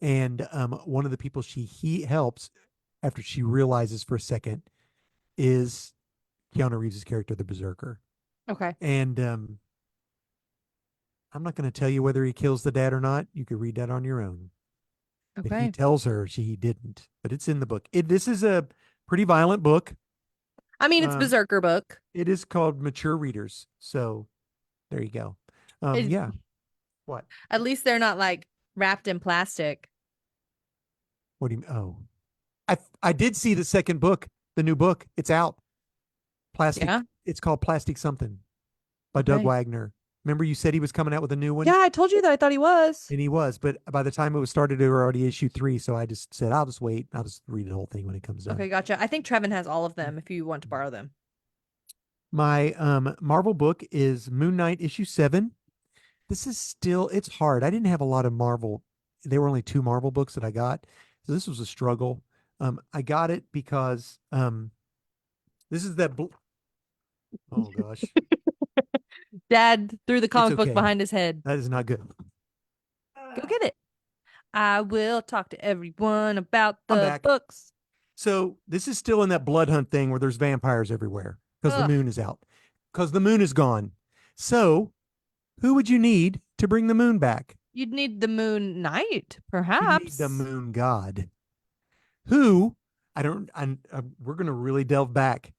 And one of the people he helps, after she realizes for a second, is Keanu Reeves' character, the Berserker. Okay. And I'm not going to tell you whether he kills the dad or not. You could read that on your own. But he Okay. tells her he didn't. But it's in the book. This is a pretty violent book. I mean, it's Berserker book. It is called Mature Readers. So there you go. Yeah. What? At least they're not like wrapped in plastic. What do you mean? Oh, I did see the second book, the new book. It's out. Plastic. Yeah. It's called Plastic Something by Doug Wagner. Remember you said he was coming out with a new one? Yeah, I told you that. I thought he was. And he was, but by the time it was started, they were already issue 3. So I just said, I'll just wait. I'll just read the whole thing when it comes out. Okay, gotcha. I think Trevin has all of them if you want to borrow them. My Marvel book is Moon Knight issue 7. This is still, it's hard. I didn't have a lot of Marvel. There were only 2 Marvel books that I got. So this was a struggle. I got it because this is that. Oh gosh. Dad threw the comic okay. book behind his head. That is not good. Go get it. I will talk to everyone about the books. So this is still in that blood hunt thing where there's vampires everywhere because the moon is out. Because the moon is gone. So who would you need to bring the moon back? You'd need the Moon Knight, perhaps. You need the moon god. Who, we're going to really delve back.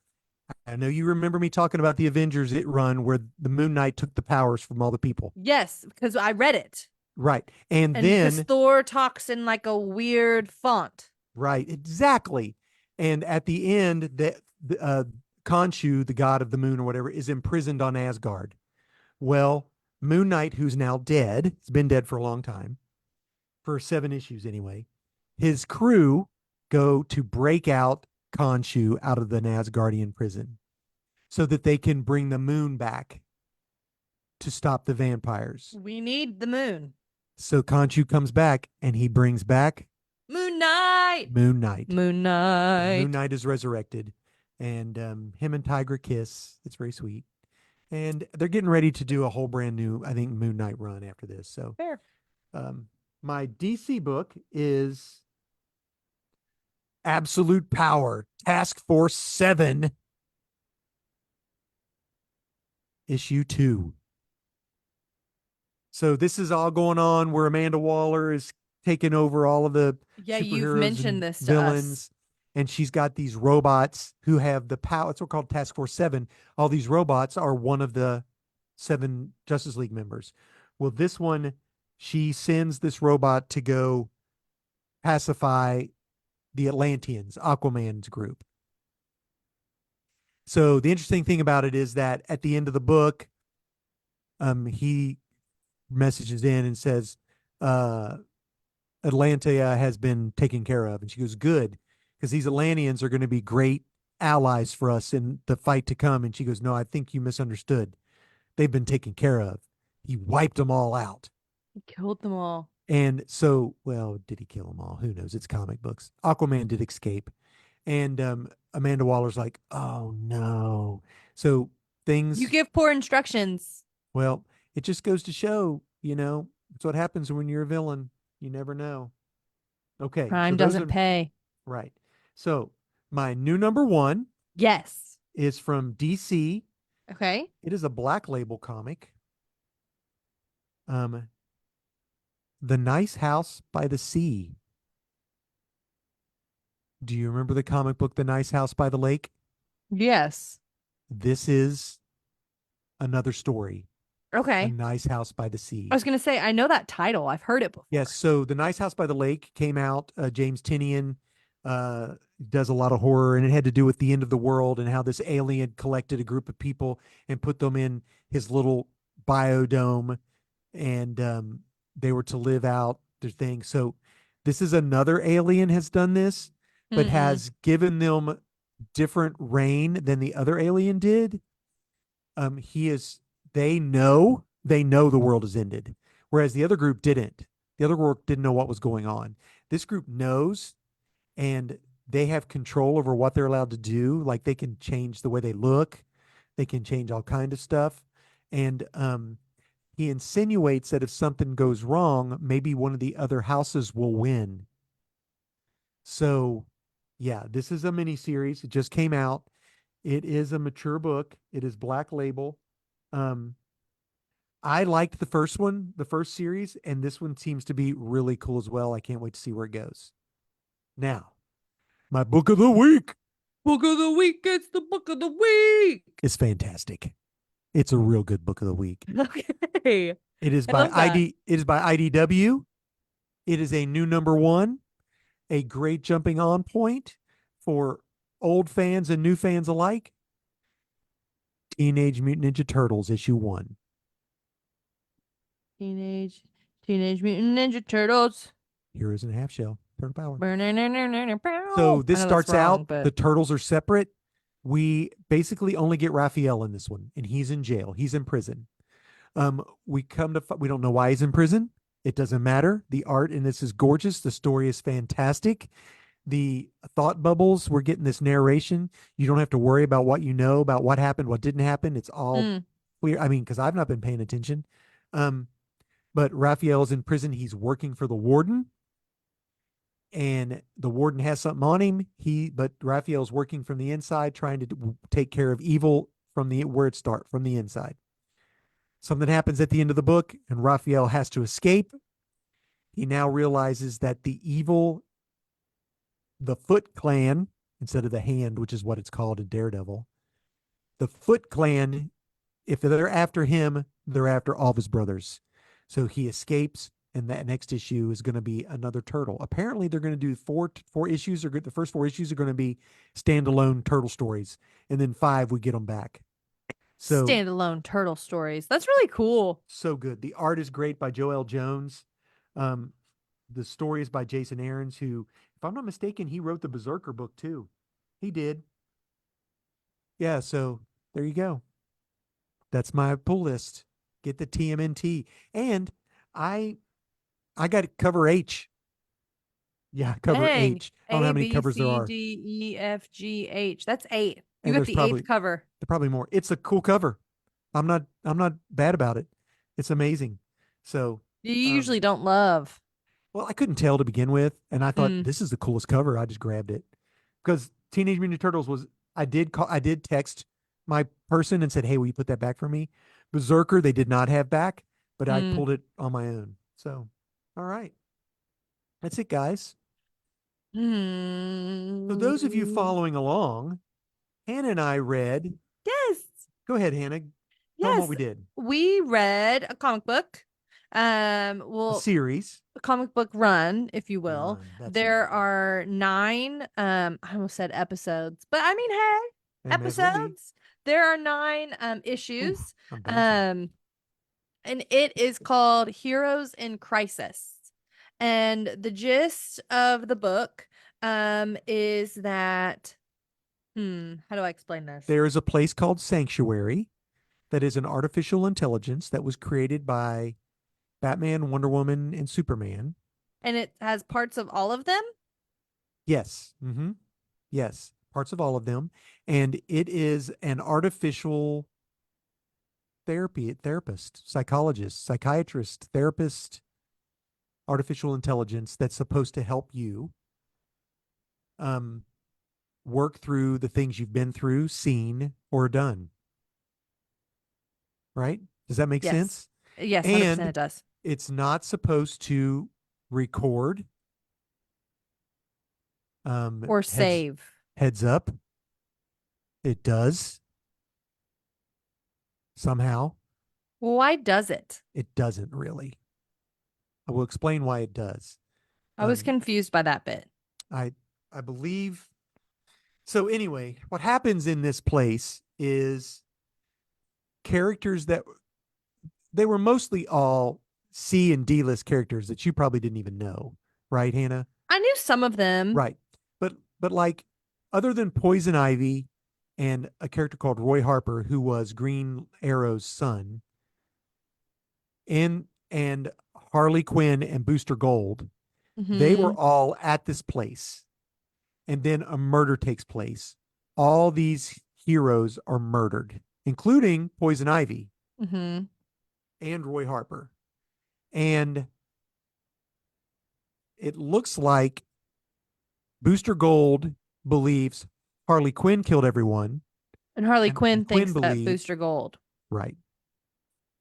I know you remember me talking about the Avengers run where the Moon Knight took the powers from all the people. Yes, because I read it. Right. And then Thor talks in like a weird font. Right, exactly. And at the end, Khonshu, the god of the moon or whatever, is imprisoned on Asgard. Well, Moon Knight, who's now dead, has been dead for a long time, for 7 issues anyway. His crew go to break out Khonshu out of the Nazgardian prison so that they can bring the moon back to stop the vampires. We need the moon. So Khonshu comes back and he brings back Moon Knight. Moon Knight. Moon Knight. Moon Knight is resurrected, and him and Tigra kiss. It's very sweet. And they're getting ready to do a whole brand new, I think, Moon Knight run after this. So, Fair. My DC book is Absolute Power, Task Force 7, issue 2. So this is all going on where Amanda Waller is taking over all of the you've superheroes mentioned and this to villains. us. And she's got these robots who have the power. It's called Task Force 7. All these robots are one of the 7 Justice League members. Well, this one, she sends this robot to go pacify the Atlanteans, Aquaman's group. So the interesting thing about it is that at the end of the book, he messages in and says, Atlantia has been taken care of. And she goes, good, because these Atlanteans are going to be great allies for us in the fight to come. And she goes, no, I think you misunderstood. They've been taken care of. He wiped them all out. He killed them all. And so, well, did he kill them all? Who knows? It's comic books. Aquaman did escape. And Amanda Waller's like, oh, no. So things. You give poor instructions. Well, it just goes to show, it's what happens when you're a villain. You never know. Okay. Crime doesn't pay. Right. So my new number 1. Yes. Is from DC. Okay. It is a Black Label comic. The Nice House by the Sea. Do you remember the comic book, The Nice House by the Lake? Yes. This is another story. Okay. A Nice House by the Sea. I was going to say, I know that title. I've heard it before. Yes. So The Nice House by the Lake came out. James Tynion does a lot of horror, and it had to do with the end of the world and how this alien collected a group of people and put them in his little biodome, and they were to live out their thing. So this is another alien has done this, but has given them different reign than the other alien did. They know the world has ended, whereas the other group didn't. The other group didn't know what was going on. This group knows, and they have control over what they're allowed to do. Like they can change the way they look. They can change all kind of stuff. And he insinuates that if something goes wrong, maybe one of the other houses will win. So, yeah, this is a mini series. It just came out. It is a mature book. It is Black Label. I liked the first one, the first series, and this one seems to be really cool as well. I can't wait to see where it goes. Now, my book of the week. Book of the week. It's the book of the week. It's fantastic. It's a real good book of the week. Okay. It is by IDW. It is a new number 1, a great jumping on point for old fans and new fans alike. Teenage Mutant Ninja Turtles issue 1. Teenage Mutant Ninja Turtles. Heroes in a Half Shell. Turtle Power. So So this starts out, but the turtles are separate. We basically only get Raphael in this one, and he's in jail. He's in prison. We don't know why he's in prison. It doesn't matter. The art in this is gorgeous. The story is fantastic. The thought bubbles, we're getting this narration. You don't have to worry about what you know, about what happened, what didn't happen. It's all clear. I mean, because I've not been paying attention. But Raphael's in prison. He's working for the warden. And the warden has something on him. But Raphael's working from the inside, trying to take care of evil from the inside. Something happens at the end of the book, and Raphael has to escape. He now realizes that the Foot Clan, instead of the Hand, which is what it's called in Daredevil, the Foot Clan, if they're after him, they're after all of his brothers. So he escapes, and that next issue is going to be another turtle. Apparently, they're going to do four issues. The first 4 issues are going to be standalone turtle stories, and then 5 we get them back. So standalone turtle stories. That's really cool. So good. The art is great by Joel Jones. the story is by Jason Aaron's, who, if I'm not mistaken, he wrote the Berserker book too. He did. Yeah, so there you go. That's my pull list. Get the TMNT. And I I got cover H. Yeah, cover Dang. H. I don't know how A, many B, covers there C, are. D, E, F, G, H. That's 8. You And got there's the eighth probably cover. more. It's a cool cover. I'm not bad about it. It's amazing. So You um usually don't love. well, I couldn't tell to begin with, and I thought Mm, this is the coolest cover. I just grabbed it. Because Teenage Mutant Ninja Turtles was I did text my person and said, "Hey, will you put that back for me?" Berserker they did not have back, but I mm, pulled it on my own. So, all right. That's it, guys. So those of you mm. following along, Hannah and I read. Yes. Go ahead, Hannah. Tell them what Yes. we did. We read a comic book. A Well, series. a comic book run, if you will. Run. That's There amazing. are 9, I almost said episodes, but I mean, hey, And as well be. episodes. There are 9 Oof, issues. I'm bouncing. Um, and it is called Heroes in Crisis. And the gist of the book is that how do I explain this? There is a place called Sanctuary that is an artificial intelligence that was created by Batman, Wonder Woman, and Superman. And it has parts of all of them. Yes. Yes. Parts of all of them. And it is an artificial therapist, psychologist, psychiatrist, therapist, artificial intelligence that's supposed to help you um, work through the things you've been through, seen, or done. Right? Does that make Yes. sense? Yes, 100% And it does. it's not supposed to record. Or Heads save. heads up, it does somehow. Why does it? It doesn't really. I will explain why it does. I was Um, confused by that bit. I I believe so. Anyway, what happens in this place is characters that they were mostly all C and D list characters that you probably didn't even know, right, Hannah? I knew some of them. Right. But like other than Poison Ivy and a character called Roy Harper who was Green Arrow's son and Harley Quinn and Booster Gold, they were Mm-hmm. all at this place. And then a murder takes place. All these heroes are murdered, including Poison Ivy Mm-hmm. and Roy Harper. And it looks like Booster Gold believes Harley Quinn killed everyone, And Harley and Quinn Quinn thinks that believes Booster Gold. right.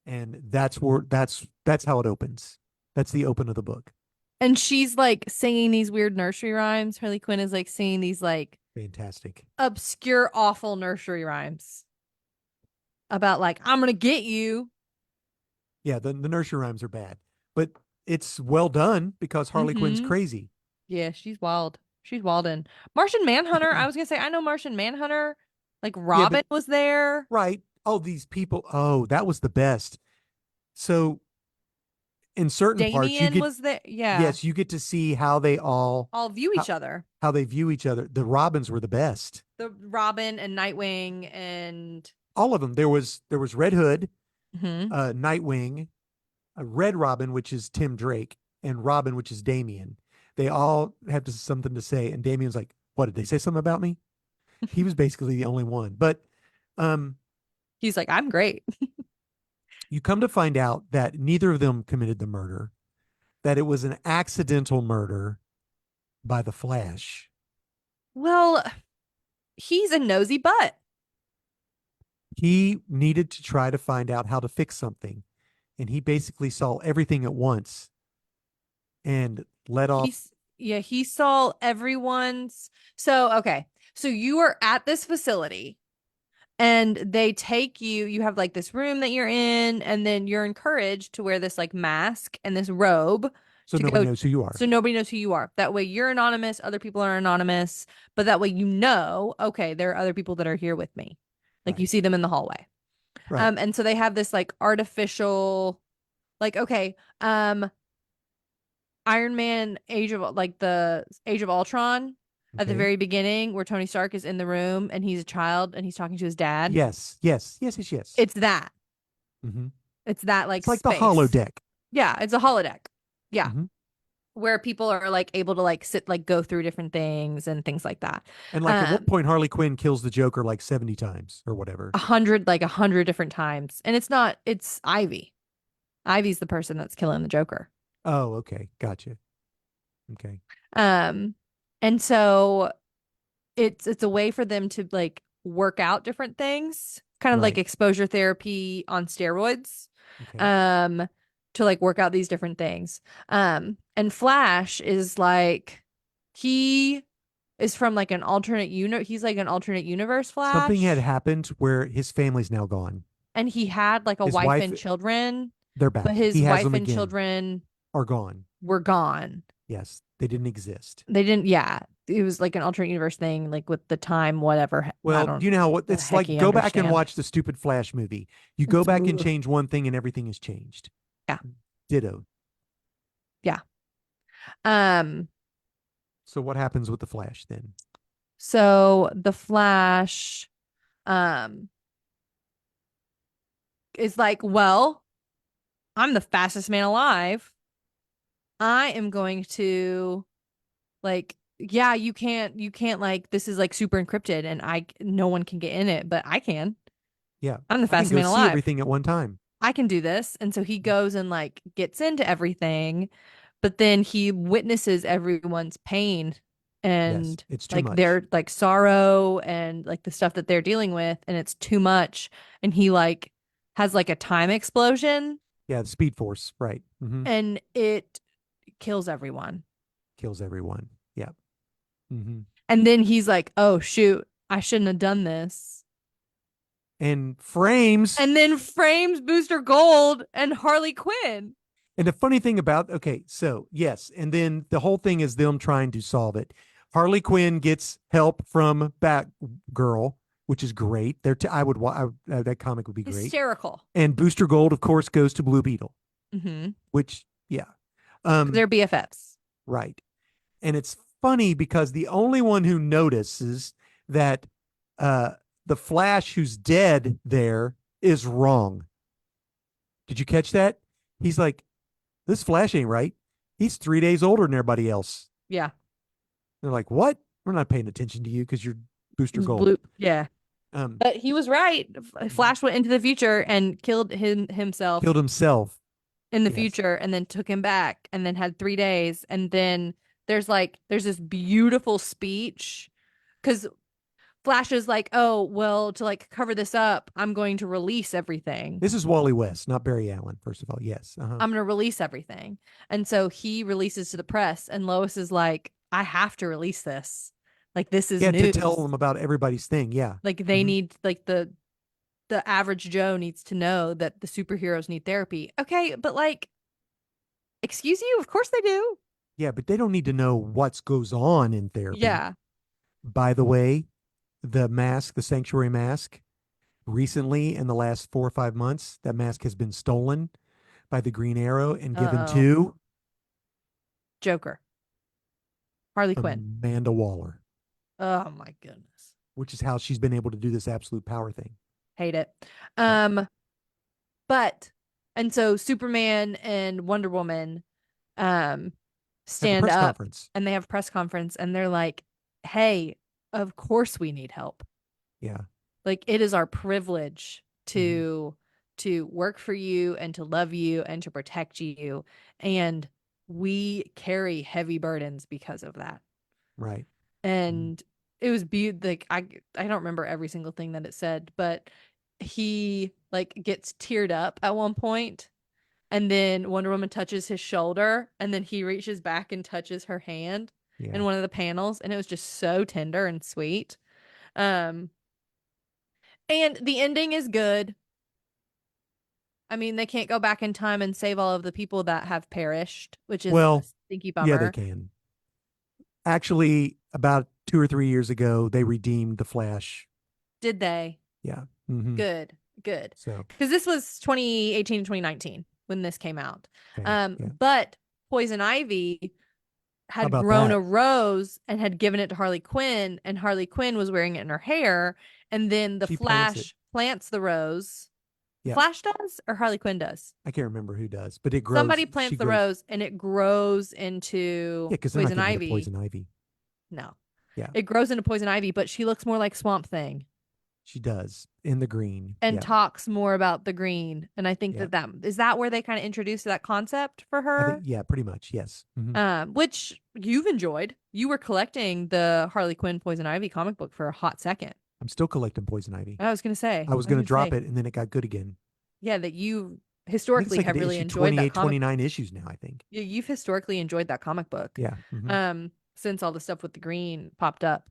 And that's how it opens. That's the open of the book. And she's like singing these weird nursery rhymes. Harley Quinn is like singing these like Fantastic. obscure, awful nursery rhymes about like, I'm gonna get you. Yeah, the nursery rhymes are bad, but it's well done because Harley Quinn's Mm-hmm. crazy. Yeah, she's wild. She's wildin'. Martian Manhunter. I was gonna say I know Martian Manhunter. Like Yeah, but Robin was there. right. Oh, these people. Oh, that was the best. So in certain parts, you Damien get was there. Yeah. yes, you get to see how they all All view how, each other. how they view each other. The Robins were the best. The Robin and Nightwing and All of them. There was Red Hood, Mhm. Nightwing, Red Robin, which is Tim Drake, and Robin, which is Damien. They all have something to say, and Damien's like, "What did they say something about me?" He was basically the only one. But um, He's like, I'm great. you come to find out that neither of them committed the murder, that it was an accidental murder by the Flash. Well, he's a nosy butt. He needed to try to find out how to fix something, and he basically saw everything at once and let off. He saw everyone's. So, okay. So you are at this facility and they take you, you have like this room that you're in, and then you're encouraged to wear this like mask and this robe So to nobody go knows who you are. so nobody knows who you are. That way you're anonymous, other people are anonymous, but that way you know, okay, there are other people that are here with me. Like you Right. see them in the hallway. Right. And so they have this like artificial, like, okay, Iron Man the Age of Ultron at the Okay. very beginning where Tony Stark is in the room and he's a child and he's talking to his dad. Yes. Yes. Yes. Yes. Yes. It's that. Mm-hmm. It's that like It's like the space. holodeck. Yeah, it's a holodeck. Yeah. Mm-hmm. Where people are like able to like sit like go through different things and things like that. And like at one Um point, Harley Quinn kills the Joker like 70 times or whatever. 100 different times. And it's Ivy. Ivy's the person that's killing the Joker. Oh, okay. Gotcha. Okay. Um and so it's a way for them to like work out different things, kind of like Right. exposure therapy on steroids. Okay. Um to like work out these different things. And Flash is like he is from like an alternate he's like an alternate universe Something had Flash. happened where his family's now gone. And he had like a His wife wife, and children, they're but back. his He has wife them and again, children are gone. were gone. Yes. They didn't exist. They didn't, yeah. It was like an alternate universe thing, like with the time, whatever. I Well, don't you know what? the It's heck like you go back and understand. watch the stupid Flash movie. You go It's, back and change one thing and everything has changed. yeah. Ditto. Yeah. Um, So what happens with the Flash then? so the Flash, um, is like, well, I'm the fastest man alive. I am going to like, yeah, you can't like, this is like super encrypted and no one can get in it, but I can. Yeah. I'm the I can fastest go man see alive. everything at one time. I can do this. And so he goes and like gets into everything, but then he witnesses everyone's pain Yes. and It's too like much. their like sorrow and like the stuff that they're dealing with, and it's too much. And he like has like a time explosion Yeah. The Speed Force. Right. and it kills everyone. Kills everyone. Yeah. hmm And then he's like, oh shoot, I shouldn't have done this. And frames. And then frames Booster Gold and Harley Quinn. And the funny thing about, okay, so yes. And then the whole thing is them trying to solve it. Harley Quinn gets help from Batgirl, which is great. That comic would be great. Hysterical. And Booster Gold, of course, goes to Blue Beetle, Mm-hmm. which, yeah. They're BFFs. Right. And it's funny because the only one who notices that uh, the Flash who's dead there is wrong. Did you catch that? He's like, this Flash ain't right. He's 3 days older than everybody else. Yeah. They're like, what? We're not paying attention to you because you're Booster Gold. Blue. Yeah. Um, But he was right. Flash went into the future and killed himself Killed himself. in the Yes. future and then took him back and then had 3 days. And then there's this beautiful speech because Flash is like, oh, well, to like cover this up, I'm going to release everything. This is Wally West, not Barry Allen, first of all. Yes. I'm going to release everything. And so he releases to the press, and Lois is like, I have to release this. Like, this is Yeah, news. to tell them about everybody's thing. Yeah. Like, they need, like, the average Joe needs to know that the superheroes need therapy. Okay, but like, excuse you? Of course they do. Yeah, but they don't need to know what goes on in therapy. Yeah. By the way, the sanctuary mask, recently in the last 4 or 5 months, that mask has been stolen by the Green Arrow and given Uh-oh. to Joker. Harley Quinn. Amanda Waller, Oh my goodness. which is how she's been able to do this absolute power thing. Hate it. But and so Superman and Wonder Woman Have a stand press up conference. and they have a press conference and they're like, "Hey, of course we need help. Yeah. Like it is our privilege to work for you and to love you and to protect you, and we carry heavy burdens because of that." Right. And it was like I don't remember every single thing that it said, but he like gets teared up at one point, and then Wonder Woman touches his shoulder, and then he reaches back and touches her hand Yeah. in one of the panels, and it was just so tender and sweet. And the ending is good. I mean, they can't go back in time and save all of the people that have perished, which is a stinky bummer. Yeah, they can. Actually, about 2 or 3 years ago, they redeemed the Flash. Did they? Yeah. Good. So Because this was 2018 and 2019 when this came out. okay. Yeah. But Poison Ivy How had about grown that? a rose and had given it to Harley Quinn, and Harley Quinn was wearing it in her hair, and then the She plants it. Flash plants the rose. The Yeah. Flash does, or Harley Quinn does? I can't remember who does, but it grows. Somebody She plants the grows. rose, and it grows Yeah, into because they're not Poison getting rid of Ivy. poison ivy. No, Yeah, it grows into Poison Ivy, but she looks more like Swamp Thing she does in the green. and Yeah, talks more about the green. And I think yeah. that is that where they kind of introduced that concept for I think her. yeah, pretty much. Yes. Which you've enjoyed. You were collecting the Harley Quinn Poison Ivy comic book for a hot second. I'm still collecting poison ivy. I was gonna say, I was I was going to gonna drop say, it, and then it got good again. yeah, that you I think it's historically like have at really issue enjoyed that 28, comic. 29 issues now. I think. You've historically enjoyed that comic book. Yeah. Since all the stuff with the green popped up.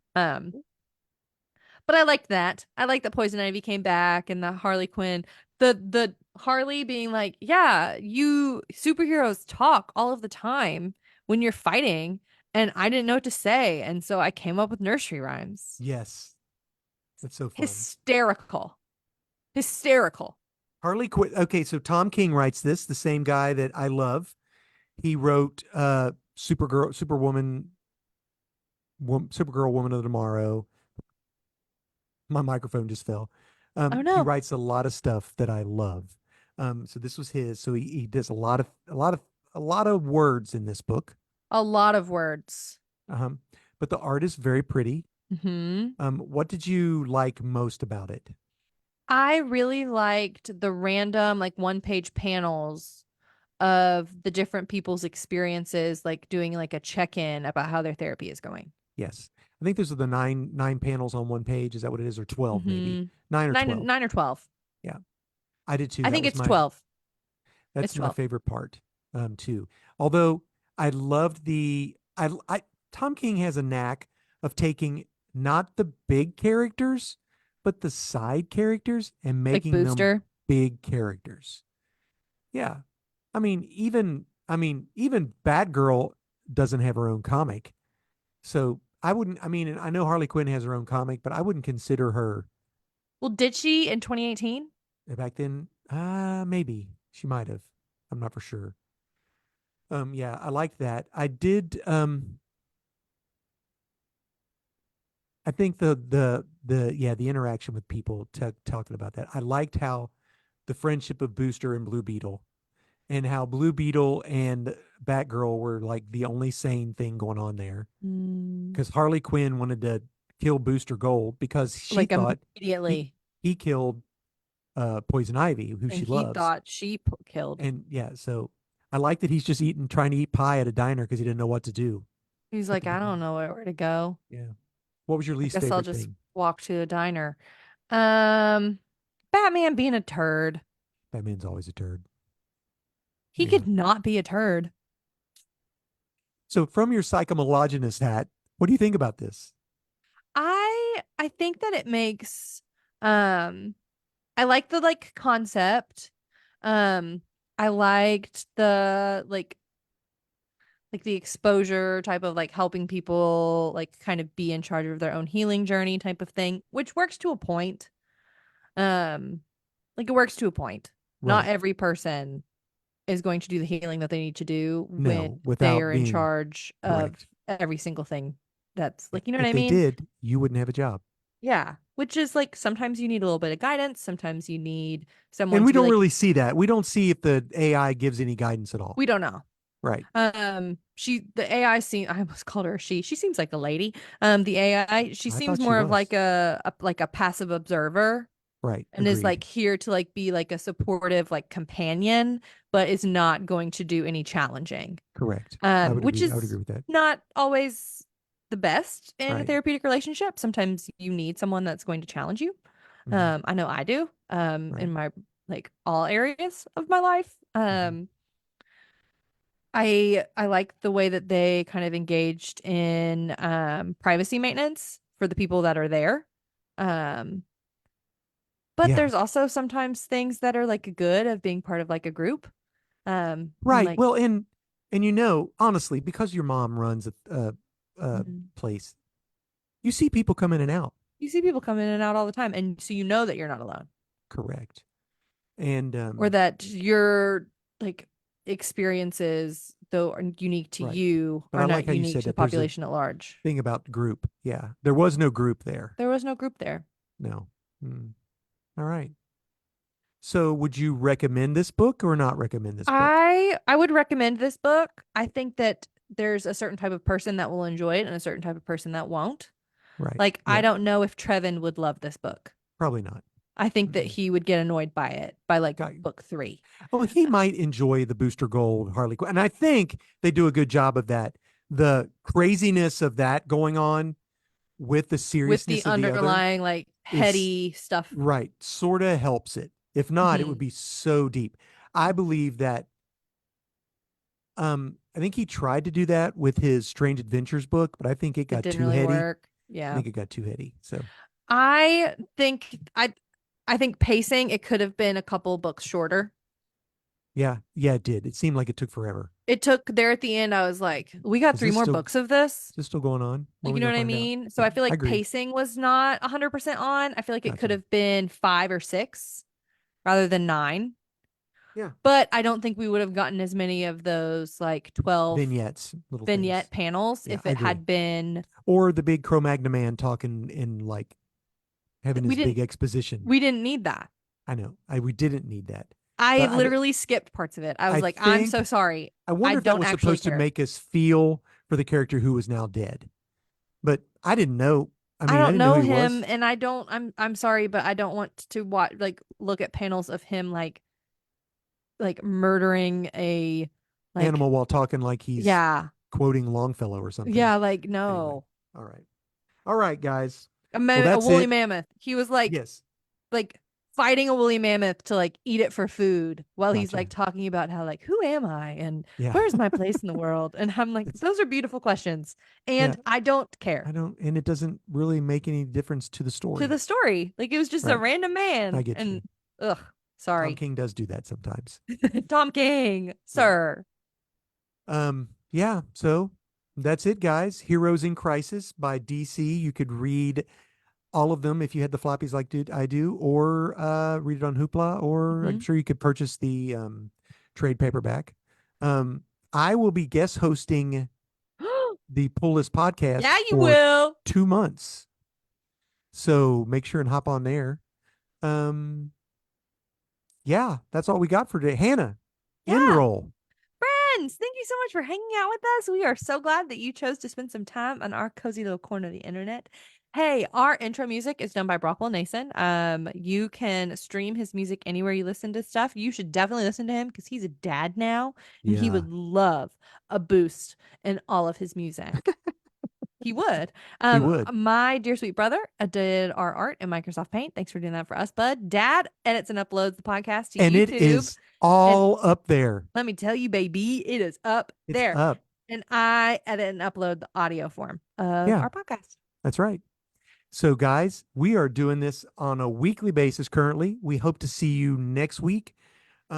But I liked that. I liked that Poison Ivy came back and the Harley Quinn, the Harley being like, yeah, you superheroes talk all of the time when you're fighting, and I didn't know what to say, and so I came up with nursery rhymes. Yes, that's so fun. Hysterical. Hysterical. Harley Quinn. Okay, so Tom King writes this. The same guy that I love. He wrote Supergirl, Supergirl, Woman of Tomorrow. My microphone just fell. Oh He no. writes a lot of stuff that I love. So this was his. So he does a lot of words in this book. A lot of words. Um, but the art is very pretty. Hmm. What did you like most about it? I really liked the random, like, one-page panels of the different people's experiences, like doing like a check-in about how their therapy is going. Yes, I think those are the nine panels on one page. Is that what it is, or 12 maybe? Mm-hmm. 9 or 12. Nine or 12. Yeah, I did too. I That think was it's my 12. It's That's my 12. favorite part, too. Although I loved Tom King has a knack of taking not the big characters, but the side characters and Like making them Booster. big characters. Yeah. Even Batgirl doesn't have her own comic. So I wouldn't, and I know Harley Quinn has her own comic, but I wouldn't consider her Well, did she in 2018? back then. Maybe she might have. I'm not for sure. Yeah, I liked that. I did. I think the interaction with people talking about that. I liked how the friendship of Booster and Blue Beetle, and how Blue Beetle and Batgirl were like the only sane thing going on there. Mm, Because Harley Quinn wanted to kill Booster Gold because she like thought he immediately. he killed Poison Ivy, who And she he loves. thought she killed. And yeah, so I like that he's just trying to eat pie at a diner because he didn't know what to do He's at like, the I don't beginning. know where to go. Yeah. What was your I least guess I'll favorite just thing? walk to a diner. Um, Batman being a turd. Batman's always a turd. He Yeah. could not be a turd. So from your psychomonologist hat, what do you think about this? I think that it makes um I like the like concept. Um I liked the like the exposure type of like helping people like kind of be in charge of their own healing journey type of thing, which works to a point. Um like it works to a point. Not Right. every person is going to do the healing that they need to do when No, they without are in being charge of correct. every single thing that's Yeah. like, you know what If I they mean? did, you wouldn't have a job. Yeah, which is like sometimes you need a little bit of guidance, sometimes you need someone And we to be don't like, really see that. We don't see if the AI gives any guidance at all. we don't know. Right. The AI seem I almost called her a she. She seems like a lady. The AI, she I seems thought she more of like was. a passive observer Right. and is Agreed. like here to like be like a supportive like companion, but is not going to do any challenging. Correct. Which I would agree is with that. not always the best in a Right. therapeutic relationship. Sometimes you need someone that's going to challenge you. Hmm. I know I do. Right. In my like all areas of my life. Hmm. I like the way that they kind of engaged in privacy maintenance for the people that are there. Um, but Yeah. there's also sometimes things that are like good of being part of like a group. And Right. like Well, and honestly, because your mom runs a mhm. place, you see people come in and out. You see people come in and out all the time, and so you know that you're not alone. Correct. And Or that your like experiences though are unique to Right. you But are I not like how you unique said to the that. There's a population at large. thing about group. Yeah. There was no group there. There was no group there. No. All right. So would you recommend this book or not recommend this book? I would recommend this book. I think that there's a certain type of person that will enjoy it and a certain type of person that won't. Right. Like, I Yep. don't know if Trevin would love this book. Probably not. I think that he would get annoyed by it by like Got book 3. Oh, he might enjoy the Booster Gold Harley Quinn. And I think they do a good job of that. The craziness of that going on with the With the seriousness of the other underlying like is heady stuff. right. Sort of helps it. If not, it would Mhm. be so deep. I believe that I think he tried to do that with his Strange Adventures book, but I think it It got didn't too really heady. work. I Yeah. think it got too heady. So I think I think pacing it could have been a couple books shorter. yeah, it did. It seemed like it took forever. It took there at the end I was like, we got Is 3 this more still books of this. is this still going on? When are Like, we you know gonna what I find out? mean? So Yeah, I feel I like agree. pacing was not 100% on. I feel like it could Gotcha. have been 5 or 6 rather than 9. Yeah. But I don't think we would have gotten as many of those like 12 Vignettes, little vignette things. panels Yeah, if I it agree. had been. Or the big Cro-Magnon man talking in like having We his didn't big exposition. we didn't need that. I know. We didn't need that. I But literally skipped parts of it. I was I like, I'm think so sorry. I I wonder if that don't was actually supposed to care. make us feel for the character who was now dead. But I didn't know. I I mean, I don't didn't know know who he him was. and I don't I'm sorry, but I don't want to watch like look at panels of him like murdering a like Animal while talking like he's yeah. quoting Longfellow or something. Yeah, like Anyway. no. All right. All right, guys. A, Well, a that's woolly it. mammoth. He was Yes. like fighting a woolly mammoth to like eat it for food while he's Gotcha. like talking about how like who am I and Yeah. where's my place in the world? And I'm like, It's those are beautiful questions. yeah. And I don't care I don't, and it doesn't really make any difference to the to story. the story. Like it was just a Right. random I man. get And you. ugh, Tom sorry. King does do that sometimes. Tom King, Yeah. sir. Yeah. So that's it, guys. Heroes in Crisis by DC. You could read all of them if you had the floppies like I do, or read it on Hoopla, or I'm Hmm. sure you could purchase the trade paperback. Um, I will be guest hosting the Pull List podcast Yeah, you for will. 2 months. So make sure and hop on there. Um, yeah, that's all we got for today. Hannah, end Yeah. roll. Friends, thank you so much for hanging out with us. We are so glad that you chose to spend some time on our cozy little corner of the internet. Hey, our intro music is done by Brockwell Nason. You can stream his music anywhere you listen to stuff. You should definitely listen to him because he's a dad now and he Yeah, would love a boost in all of his music. He would. he would. My dear sweet brother did our art in Microsoft Paint. Thanks for doing that for us, bud. Dad edits and uploads the podcast to And it YouTube. is And all up there. let me tell you, baby, it is up It's there. up. And I edit and upload the audio form of Yeah, our podcast. that's right. So, guys, we are doing this on a weekly basis currently. We hope to see you next week.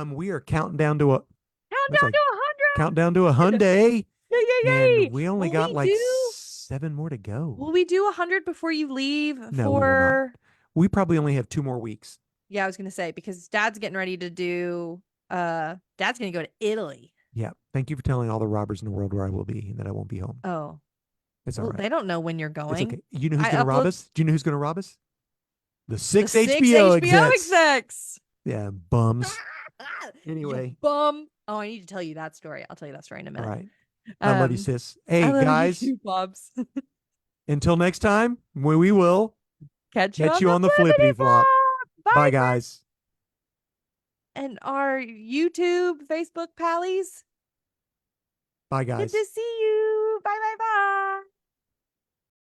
We are counting down to a what's Countdown like to 100. countdown to 100, Yay, yay, and yay. we only Will got we like do 7 more to go. will we do 100 before you leave No, we will not. for We probably only have 2 more weeks. Yeah, I was gonna say because Dad's getting ready to do Dad's gonna go to Italy. Yeah. Thank you for telling all the robbers in the world where I will be and that I won't be home. Oh. It's all Well, right. they don't know when you're It's going. okay. You know who's I going to rob upload us? Do you know who's going to rob us? The the 6 six HBO HBO execs. execs. Yeah, bums. You Anyway. bum. Oh, I need to tell you that story. I'll tell you that story in a All minute. right. I love you, sis. Hey, I love guys. you too, Bobs. Until next time, we will Catch catch you you on on the the flippity flop. Bye, Bye, friends. guys. And our YouTube, Facebook pallies. Bye, Good guys. to see you.